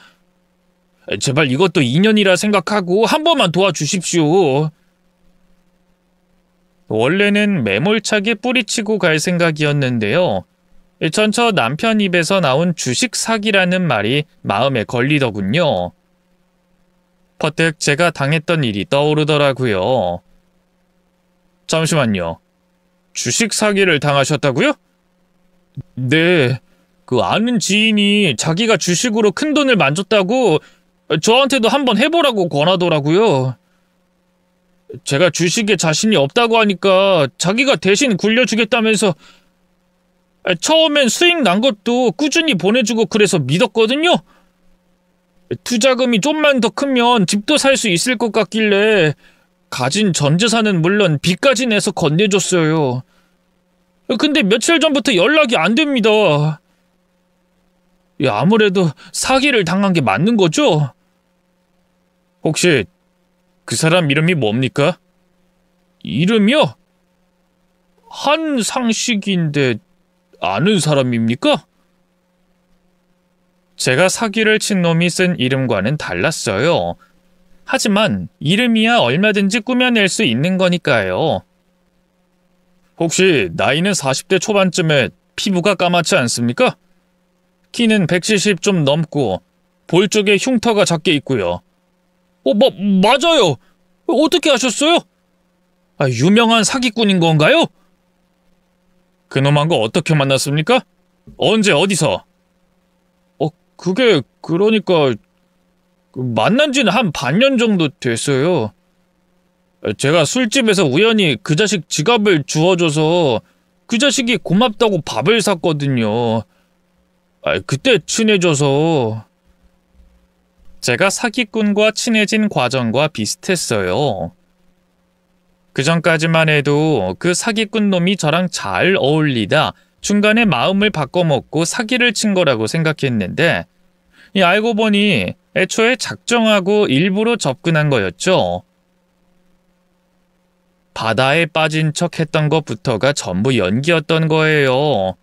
제발 이것도 인연이라 생각하고 한 번만 도와주십시오. 원래는 매몰차게 뿌리치고 갈 생각이었는데요. 전처 남편 입에서 나온 주식 사기라는 말이 마음에 걸리더군요. 퍼뜩 제가 당했던 일이 떠오르더라고요. 잠시만요. 주식 사기를 당하셨다고요? 네, 그 아는 지인이 자기가 주식으로 큰 돈을 만졌다고 저한테도 한번 해보라고 권하더라고요. 제가 주식에 자신이 없다고 하니까 자기가 대신 굴려주겠다면서 처음엔 수익 난 것도 꾸준히 보내주고 그래서 믿었거든요. 투자금이 좀만 더 크면 집도 살 수 있을 것 같길래 가진 전 재산은 물론 빚까지 내서 건네줬어요. 근데 며칠 전부터 연락이 안 됩니다. 아무래도 사기를 당한 게 맞는 거죠? 혹시 그 사람 이름이 뭡니까? 이름이요? 한상식인데 아는 사람입니까? 제가 사기를 친 놈이 쓴 이름과는 달랐어요. 하지만 이름이야 얼마든지 꾸며낼 수 있는 거니까요. 혹시 나이는 40대 초반쯤에 피부가 까맣지 않습니까? 키는 170 좀 넘고 볼 쪽에 흉터가 작게 있고요. 맞아요. 어떻게 아셨어요? 유명한 사기꾼인 건가요? 그놈한 거 어떻게 만났습니까? 언제 어디서? 그러니까 만난 지는 한 반년 정도 됐어요. 제가 술집에서 우연히 그 자식 지갑을 주워줘서 그 자식이 고맙다고 밥을 샀거든요. 그때 친해져서. 제가 사기꾼과 친해진 과정과 비슷했어요. 그전까지만 해도 그 사기꾼 놈이 저랑 잘 어울리다 중간에 마음을 바꿔먹고 사기를 친 거라고 생각했는데 알고 보니 애초에 작정하고 일부러 접근한 거였죠. 바다에 빠진 척 했던 것부터가 전부 연기였던 거예요.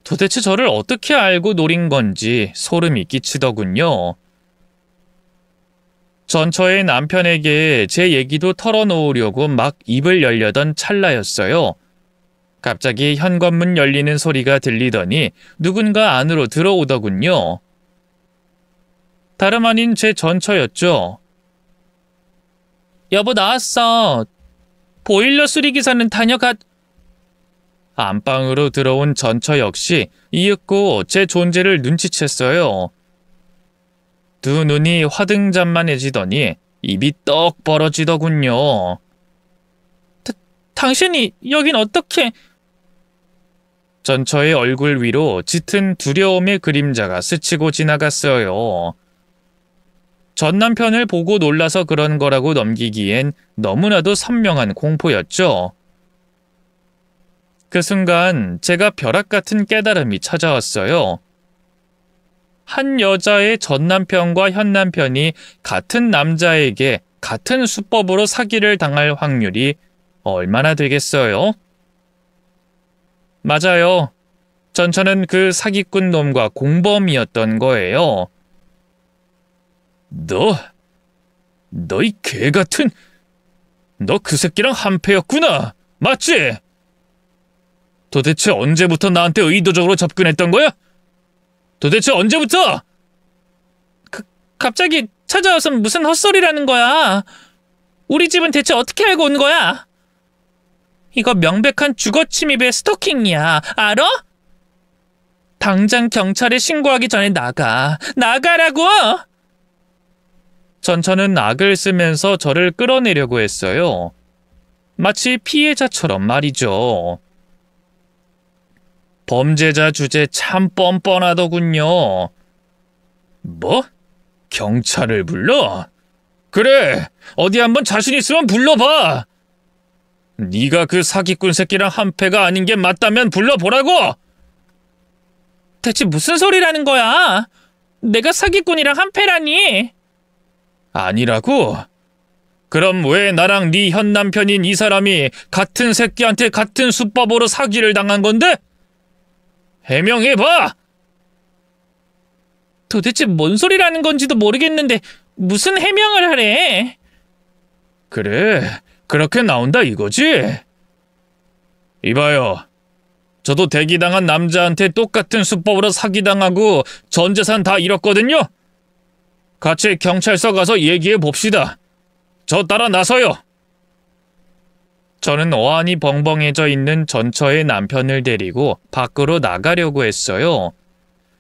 도대체 저를 어떻게 알고 노린 건지 소름이 끼치더군요. 전처의 남편에게 제 얘기도 털어놓으려고 막 입을 열려던 찰나였어요. 갑자기 현관문 열리는 소리가 들리더니 누군가 안으로 들어오더군요. 다름 아닌 제 전처였죠. 여보 나왔어. 보일러 수리기사는 다녀갔... 안방으로 들어온 전처 역시 이윽고 제 존재를 눈치챘어요. 두 눈이 화등잔만해지더니 입이 떡 벌어지더군요. 당신이 여긴 어떻게... 전처의 얼굴 위로 짙은 두려움의 그림자가 스치고 지나갔어요. 전 남편을 보고 놀라서 그런 거라고 넘기기엔 너무나도 선명한 공포였죠. 그 순간 제가 벼락 같은 깨달음이 찾아왔어요. 한 여자의 전 남편과 현 남편이 같은 남자에게 같은 수법으로 사기를 당할 확률이 얼마나 되겠어요? 맞아요. 전처는 그 사기꾼 놈과 공범이었던 거예요. 너 이 개 같은... 너 그 새끼랑 한패였구나. 맞지? 도대체 언제부터 나한테 의도적으로 접근했던 거야? 도대체 언제부터? 갑자기 찾아와서 무슨 헛소리라는 거야. 우리 집은 대체 어떻게 알고 온 거야? 이거 명백한 주거 침입의 스토킹이야. 알아? 당장 경찰에 신고하기 전에 나가라고! 전처는 악을 쓰면서 저를 끌어내려고 했어요. 마치 피해자처럼 말이죠. 범죄자 주제 참 뻔뻔하더군요. 뭐? 경찰을 불러? 그래, 어디 한번 자신 있으면 불러봐. 네가 그 사기꾼 새끼랑 한패가 아닌 게 맞다면 불러보라고! 대체 무슨 소리라는 거야? 내가 사기꾼이랑 한패라니? 아니라고? 그럼 왜 나랑 네 현 남편인 이 사람이 같은 새끼한테 같은 수법으로 사기를 당한 건데? 해명해봐! 도대체 뭔 소리라는 건지도 모르겠는데 무슨 해명을 하래? 그래, 그렇게 나온다 이거지? 이봐요. 저도 대기당한 남자한테 똑같은 수법으로 사기당하고 전 재산 다 잃었거든요? 같이 경찰서 가서 얘기해 봅시다. 저 따라 나서요. 저는 어안이 벙벙해져 있는 전처의 남편을 데리고 밖으로 나가려고 했어요.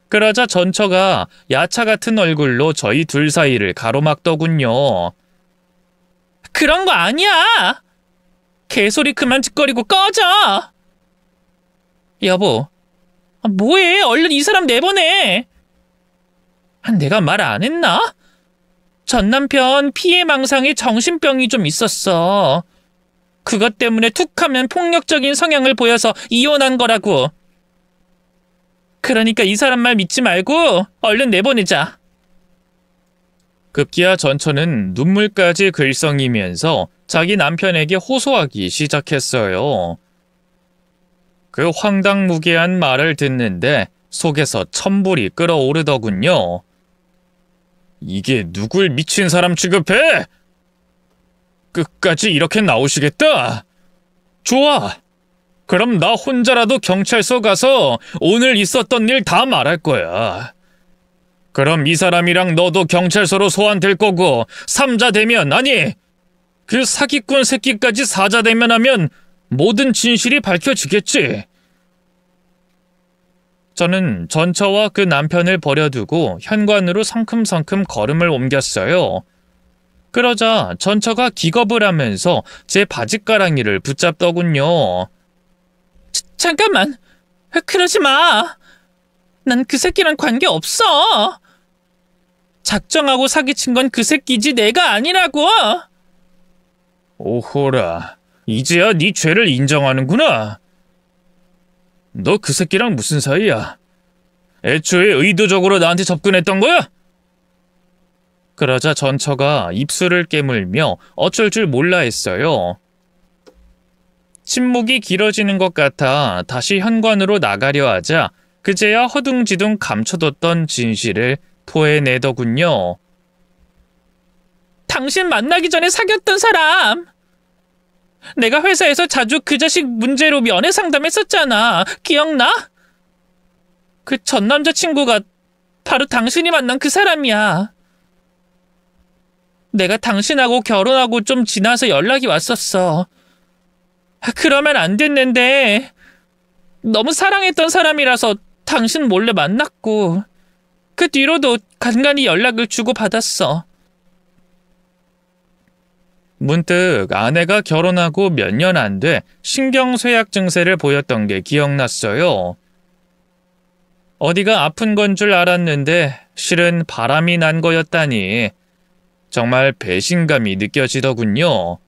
그러자 전처가 야차 같은 얼굴로 저희 둘 사이를 가로막더군요. 그런 거 아니야! 개소리 그만 짓거리고 꺼져! 여보, 뭐해? 얼른 이 사람 내보내! 내가 말 안 했나? 전 남편 피해망상에 정신병이 좀 있었어. 그것 때문에 툭하면 폭력적인 성향을 보여서 이혼한 거라고. 그러니까 이 사람 말 믿지 말고 얼른 내보내자. 급기야 전처는 눈물까지 글썽이면서 자기 남편에게 호소하기 시작했어요. 그 황당무계한 말을 듣는데 속에서 천불이 끓어오르더군요. 이게 누굴 미친 사람 취급해? 끝까지 이렇게 나오시겠다? 좋아. 그럼 나 혼자라도 경찰서 가서 오늘 있었던 일 다 말할 거야. 그럼 이 사람이랑 너도 경찰서로 소환될 거고 삼자 되면, 아니, 그 사기꾼 새끼까지 사자 되면하면 모든 진실이 밝혀지겠지. 저는 전처와 그 남편을 버려두고 현관으로 성큼성큼 걸음을 옮겼어요. 그러자 전처가 기겁을 하면서 제 바짓가랑이를 붙잡더군요. 잠깐만! 그러지 마! 난 그 새끼랑 관계없어! 작정하고 사기친 건 그 새끼지 내가 아니라고! 오호라, 이제야 네 죄를 인정하는구나. 너 그 새끼랑 무슨 사이야? 애초에 의도적으로 나한테 접근했던 거야? 그러자 전처가 입술을 깨물며 어쩔 줄 몰라 했어요. 침묵이 길어지는 것 같아 다시 현관으로 나가려 하자 그제야 허둥지둥 감춰뒀던 진실을 토해내더군요. 당신 만나기 전에 사귀었던 사람! 내가 회사에서 자주 그 자식 문제로 면회 상담했었잖아. 기억나? 그 전 남자친구가 바로 당신이 만난 그 사람이야. 내가 당신하고 결혼하고 좀 지나서 연락이 왔었어. 그러면 안 됐는데 너무 사랑했던 사람이라서 당신 몰래 만났고 그 뒤로도 간간히 연락을 주고받았어. 문득 아내가 결혼하고 몇 년 안 돼 신경쇠약 증세를 보였던 게 기억났어요. 어디가 아픈 건 줄 알았는데 실은 바람이 난 거였다니 정말 배신감이 느껴지더군요.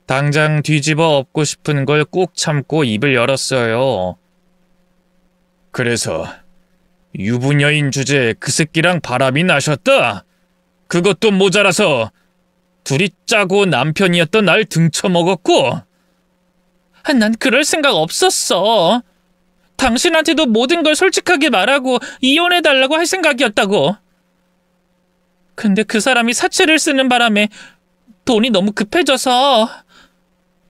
당장 뒤집어 엎고 싶은 걸 꾹 참고 입을 열었어요. 그래서 유부녀인 주제에 그 새끼랑 바람이 나셨다? 그것도 모자라서 둘이 짜고 남편이었던 날 등쳐먹었고? 난 그럴 생각 없었어. 당신한테도 모든 걸 솔직하게 말하고 이혼해달라고 할 생각이었다고. 근데 그 사람이 사채를 쓰는 바람에 돈이 너무 급해져서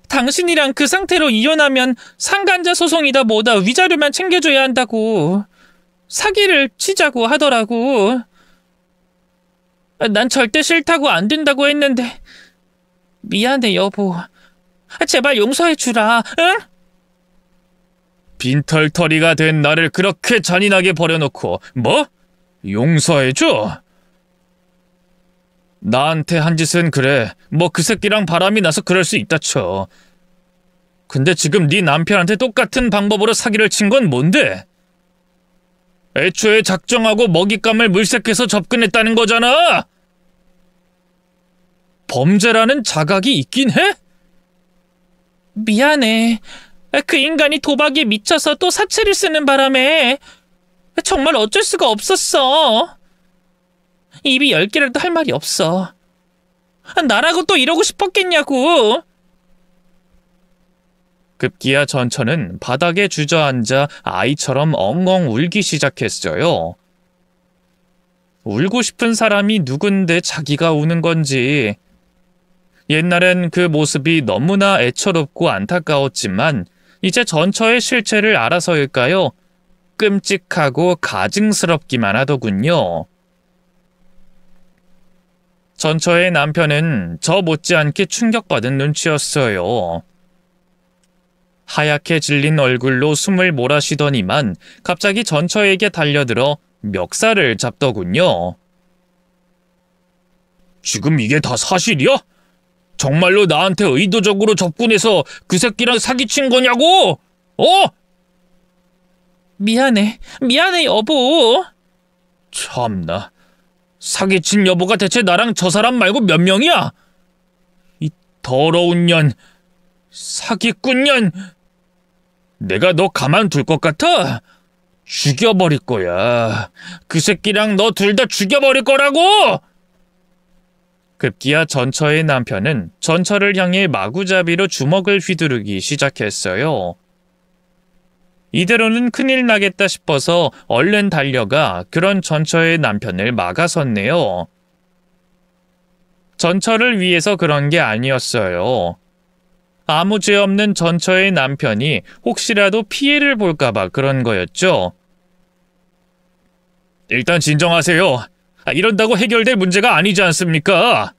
당신이랑 그 상태로 이혼하면 상간자 소송이다 뭐다 위자료만 챙겨줘야 한다고 사기를 치자고 하더라고. 난 절대 싫다고 안 된다고 했는데 미안해 여보. 제발 용서해주라. 응? 빈털터리가 된 나를 그렇게 잔인하게 버려놓고 뭐? 용서해줘? 나한테 한 짓은 그래. 뭐 그 새끼랑 바람이 나서 그럴 수 있다 쳐. 근데 지금 네 남편한테 똑같은 방법으로 사기를 친 건 뭔데? 애초에 작정하고 먹잇감을 물색해서 접근했다는 거잖아. 범죄라는 자각이 있긴 해? 미안해. 그 인간이 도박에 미쳐서 또 사채를 쓰는 바람에 정말 어쩔 수가 없었어. 입이 10개라도 할 말이 없어. 나라고 또 이러고 싶었겠냐고. 급기야 전처는 바닥에 주저앉아 아이처럼 엉엉 울기 시작했어요. 울고 싶은 사람이 누군데 자기가 우는 건지. 옛날엔 그 모습이 너무나 애처롭고 안타까웠지만 이제 전처의 실체를 알아서일까요? 끔찍하고 가증스럽기만 하더군요. 전처의 남편은 저 못지않게 충격받은 눈치였어요. 하얗게 질린 얼굴로 숨을 몰아쉬더니만 갑자기 전처에게 달려들어 멱살을 잡더군요. 지금 이게 다 사실이야? 정말로 나한테 의도적으로 접근해서 그 새끼랑 사기친 거냐고? 미안해 여보. 참나, 사기친 여보가 대체 나랑 저 사람 말고 몇 명이야? 이 더러운 년, 사기꾼 년. 내가 너 가만둘 것 같아? 죽여버릴 거야. 그 새끼랑 너 둘 다 죽여버릴 거라고! 급기야 전처의 남편은 전처를 향해 마구잡이로 주먹을 휘두르기 시작했어요. 이대로는 큰일 나겠다 싶어서 얼른 달려가 그런 전처의 남편을 막아섰네요. 전처를 위해서 그런 게 아니었어요. 아무 죄 없는 전처의 남편이 혹시라도 피해를 볼까봐 그런 거였죠. 일단 진정하세요. 이런다고 해결될 문제가 아니지 않습니까?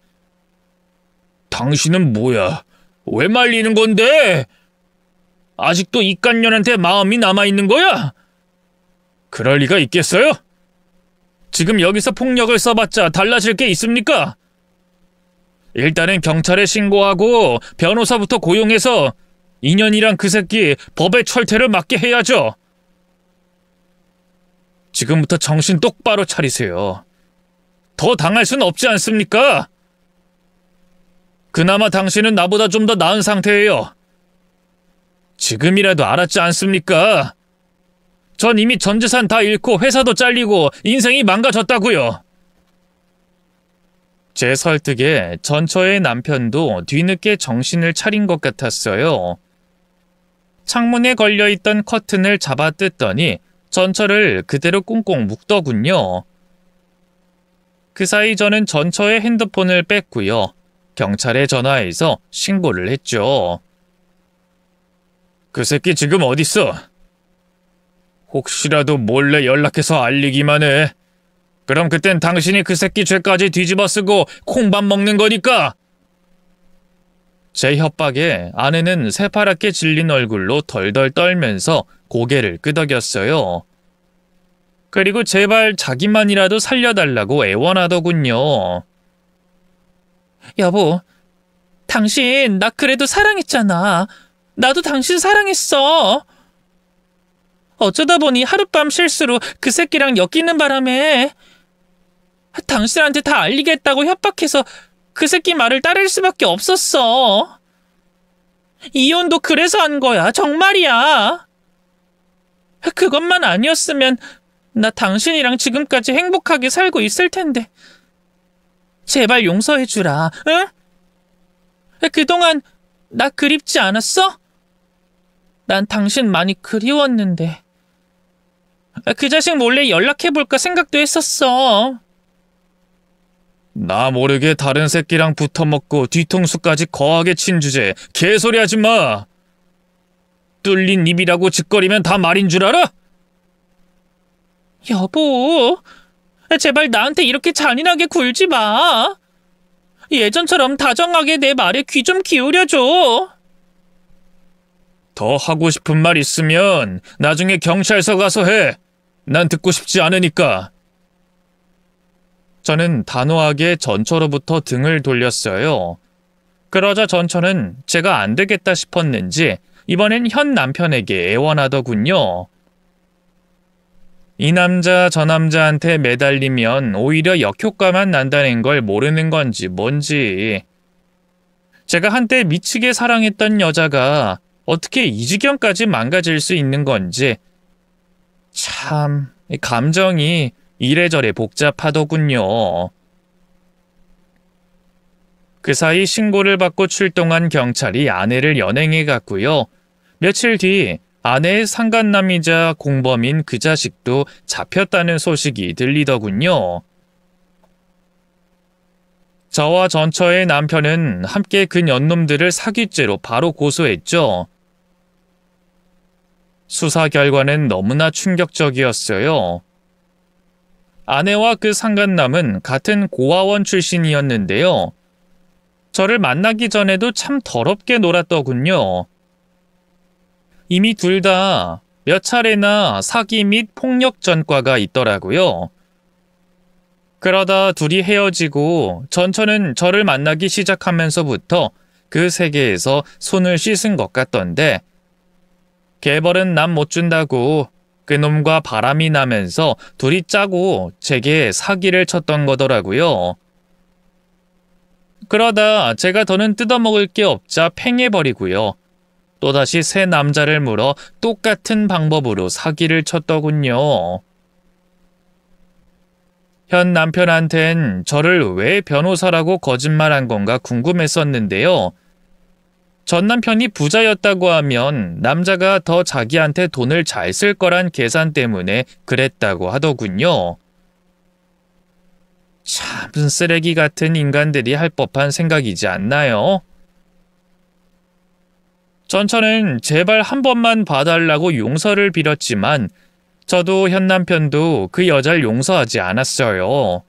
당신은 뭐야? 왜 말리는 건데? 아직도 이깟년한테 마음이 남아있는 거야? 그럴 리가 있겠어요? 지금 여기서 폭력을 써봤자 달라질 게 있습니까? 일단은 경찰에 신고하고 변호사부터 고용해서 인연이랑 그 새끼 법의 철퇴를 맞게 해야죠. 지금부터 정신 똑바로 차리세요. 더 당할 순 없지 않습니까? 그나마 당신은 나보다 좀 더 나은 상태예요. 지금이라도 알았지 않습니까? 전 이미 전 재산 다 잃고 회사도 잘리고 인생이 망가졌다고요. 제 설득에 전처의 남편도 뒤늦게 정신을 차린 것 같았어요. 창문에 걸려있던 커튼을 잡아 뜯더니 전처를 그대로 꽁꽁 묶더군요. 그 사이 저는 전처의 핸드폰을 뺐고요. 경찰에 전화해서 신고를 했죠. 그 새끼 지금 어딨어? 혹시라도 몰래 연락해서 알리기만 해. 그럼 그땐 당신이 그 새끼 죄까지 뒤집어 쓰고 콩밥 먹는 거니까. 제 협박에 아내는 새파랗게 질린 얼굴로 덜덜 떨면서 고개를 끄덕였어요. 그리고 제발 자기만이라도 살려달라고 애원하더군요. 여보, 당신 나 그래도 사랑했잖아. 나도 당신 사랑했어. 어쩌다 보니 하룻밤 실수로 그 새끼랑 엮이는 바람에 당신한테 다 알리겠다고 협박해서 그 새끼 말을 따를 수밖에 없었어. 이혼도 그래서 한 거야. 정말이야. 그것만 아니었으면 나 당신이랑 지금까지 행복하게 살고 있을 텐데. 제발 용서해주라. 응? 그동안 나 그립지 않았어? 난 당신 많이 그리웠는데. 그 자식 몰래 연락해볼까 생각도 했었어. 나 모르게 다른 새끼랑 붙어먹고 뒤통수까지 거하게 친 주제 개소리 하지 마. 뚫린 입이라고 짓거리면 다 말인 줄 알아? 여보, 제발 나한테 이렇게 잔인하게 굴지 마. 예전처럼 다정하게 내 말에 귀 좀 기울여줘. 더 하고 싶은 말 있으면 나중에 경찰서 가서 해. 난 듣고 싶지 않으니까. 저는 단호하게 전처로부터 등을 돌렸어요. 그러자 전처는 제가 안 되겠다 싶었는지 이번엔 현 남편에게 애원하더군요. 이 남자 저 남자한테 매달리면 오히려 역효과만 난다는 걸 모르는 건지 뭔지. 제가 한때 미치게 사랑했던 여자가 어떻게 이 지경까지 망가질 수 있는 건지 참 감정이 이래저래 복잡하더군요. 그 사이 신고를 받고 출동한 경찰이 아내를 연행해 갔고요. 며칠 뒤 아내의 상간남이자 공범인 그 자식도 잡혔다는 소식이 들리더군요. 저와 전처의 남편은 함께 그 년놈들을 사기죄로 바로 고소했죠. 수사 결과는 너무나 충격적이었어요. 아내와 그 상간남은 같은 고아원 출신이었는데요. 저를 만나기 전에도 참 더럽게 놀았더군요. 이미 둘 다 몇 차례나 사기 및 폭력 전과가 있더라고요. 그러다 둘이 헤어지고 전처는 저를 만나기 시작하면서부터 그 세계에서 손을 씻은 것 같던데 개벌은 남 못 준다고 그놈과 바람이 나면서 둘이 짜고 제게 사기를 쳤던 거더라고요. 그러다 제가 더는 뜯어먹을 게 없자 팽해버리고요. 또다시 새 남자를 물어 똑같은 방법으로 사기를 쳤더군요. 현 남편한텐 저를 왜 변호사라고 거짓말한 건가 궁금했었는데요. 전 남편이 부자였다고 하면 남자가 더 자기한테 돈을 잘 쓸 거란 계산 때문에 그랬다고 하더군요. 참 쓰레기 같은 인간들이 할 법한 생각이지 않나요? 전처는 제발 한 번만 봐달라고 용서를 빌었지만 저도 현 남편도 그 여자를 용서하지 않았어요.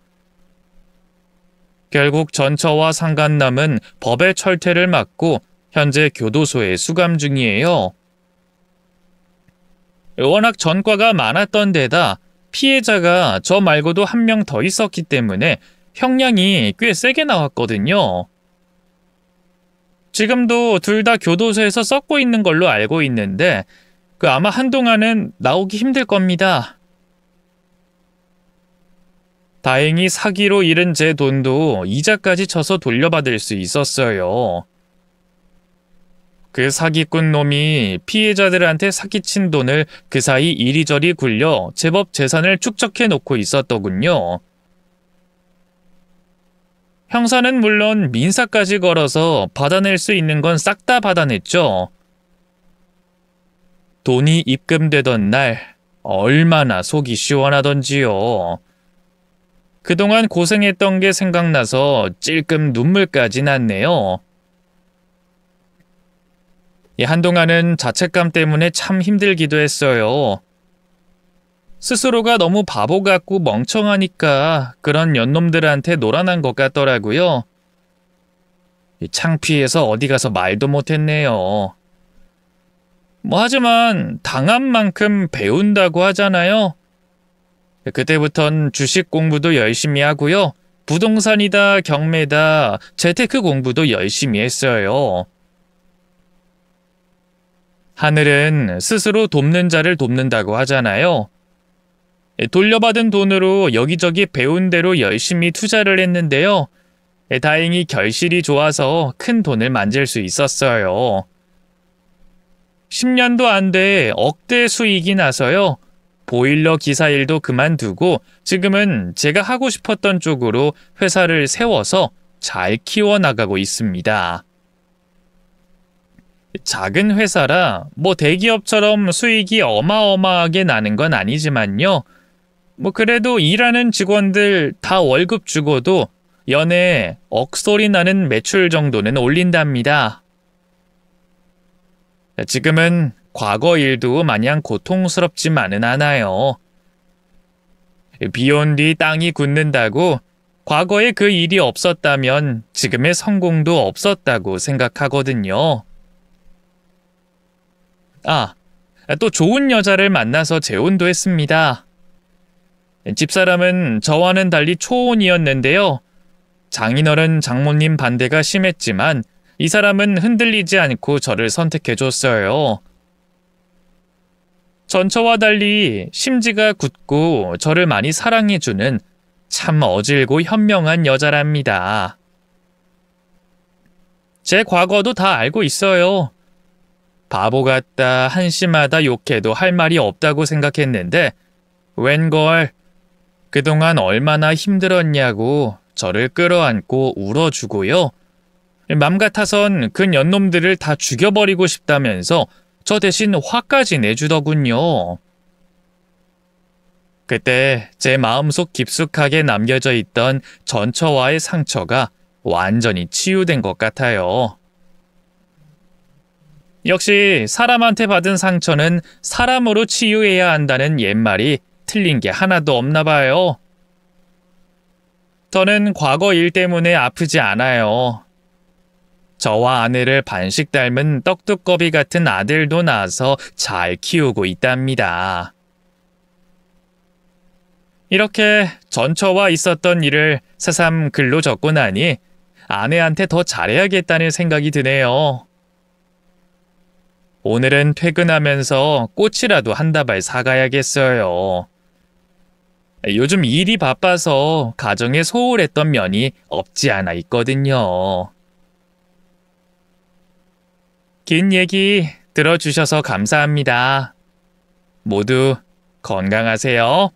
결국 전처와 상간남은 법의 철퇴를 맞고 현재 교도소에 수감 중이에요. 워낙 전과가 많았던 데다 피해자가 저 말고도 한 명 더 있었기 때문에 형량이 꽤 세게 나왔거든요. 지금도 둘 다 교도소에서 썩고 있는 걸로 알고 있는데 아마 한동안은 나오기 힘들 겁니다. 다행히 사기로 잃은 제 돈도 이자까지 쳐서 돌려받을 수 있었어요. 그 사기꾼 놈이 피해자들한테 사기친 돈을 그 사이 이리저리 굴려 제법 재산을 축적해 놓고 있었더군요. 형사는 물론 민사까지 걸어서 받아낼 수 있는 건 싹 다 받아냈죠. 돈이 입금되던 날 얼마나 속이 시원하던지요. 그동안 고생했던 게 생각나서 찔끔 눈물까지 났네요. 한동안은 자책감 때문에 참 힘들기도 했어요. 스스로가 너무 바보 같고 멍청하니까 그런 연놈들한테 놀아난 것 같더라고요. 창피해서 어디 가서 말도 못했네요. 하지만 당한 만큼 배운다고 하잖아요. 그때부턴 주식 공부도 열심히 하고요. 부동산이다, 경매다, 재테크 공부도 열심히 했어요. 하늘은 스스로 돕는 자를 돕는다고 하잖아요. 돌려받은 돈으로 여기저기 배운 대로 열심히 투자를 했는데요. 다행히 결실이 좋아서 큰 돈을 만질 수 있었어요. 10년도 안 돼 억대 수익이 나서요. 보일러 기사 일도 그만두고 지금은 제가 하고 싶었던 쪽으로 회사를 세워서 잘 키워나가고 있습니다. 작은 회사라 대기업처럼 수익이 어마어마하게 나는 건 아니지만요. 그래도 일하는 직원들 다 월급 주고도 연에 억소리 나는 매출 정도는 올린답니다. 지금은 과거 일도 마냥 고통스럽지만은 않아요. 비온 뒤 땅이 굳는다고 과거에 그 일이 없었다면 지금의 성공도 없었다고 생각하거든요. 또 좋은 여자를 만나서 재혼도 했습니다. 집사람은 저와는 달리 초혼이었는데요. 장인어른 장모님 반대가 심했지만 이 사람은 흔들리지 않고 저를 선택해줬어요. 전처와 달리 심지가 굳고 저를 많이 사랑해주는 참 어질고 현명한 여자랍니다. 제 과거도 다 알고 있어요. 바보 같다, 한심하다 욕해도 할 말이 없다고 생각했는데 웬걸 그동안 얼마나 힘들었냐고 저를 끌어안고 울어주고요. 맘 같아선 그 년놈들을 다 죽여버리고 싶다면서 저 대신 화까지 내주더군요. 그때 제 마음속 깊숙하게 남겨져 있던 전처와의 상처가 완전히 치유된 것 같아요. 역시 사람한테 받은 상처는 사람으로 치유해야 한다는 옛말이 틀린 게 하나도 없나 봐요. 저는 과거 일 때문에 아프지 않아요. 저와 아내를 반씩 닮은 떡두꺼비 같은 아들도 낳아서 잘 키우고 있답니다. 이렇게 전처와 있었던 일을 새삼 글로 적고 나니 아내한테 더 잘해야겠다는 생각이 드네요. 오늘은 퇴근하면서 꽃이라도 한 다발 사가야겠어요. 요즘 일이 바빠서 가정에 소홀했던 면이 없지 않아 있거든요. 긴 얘기 들어주셔서 감사합니다. 모두 건강하세요.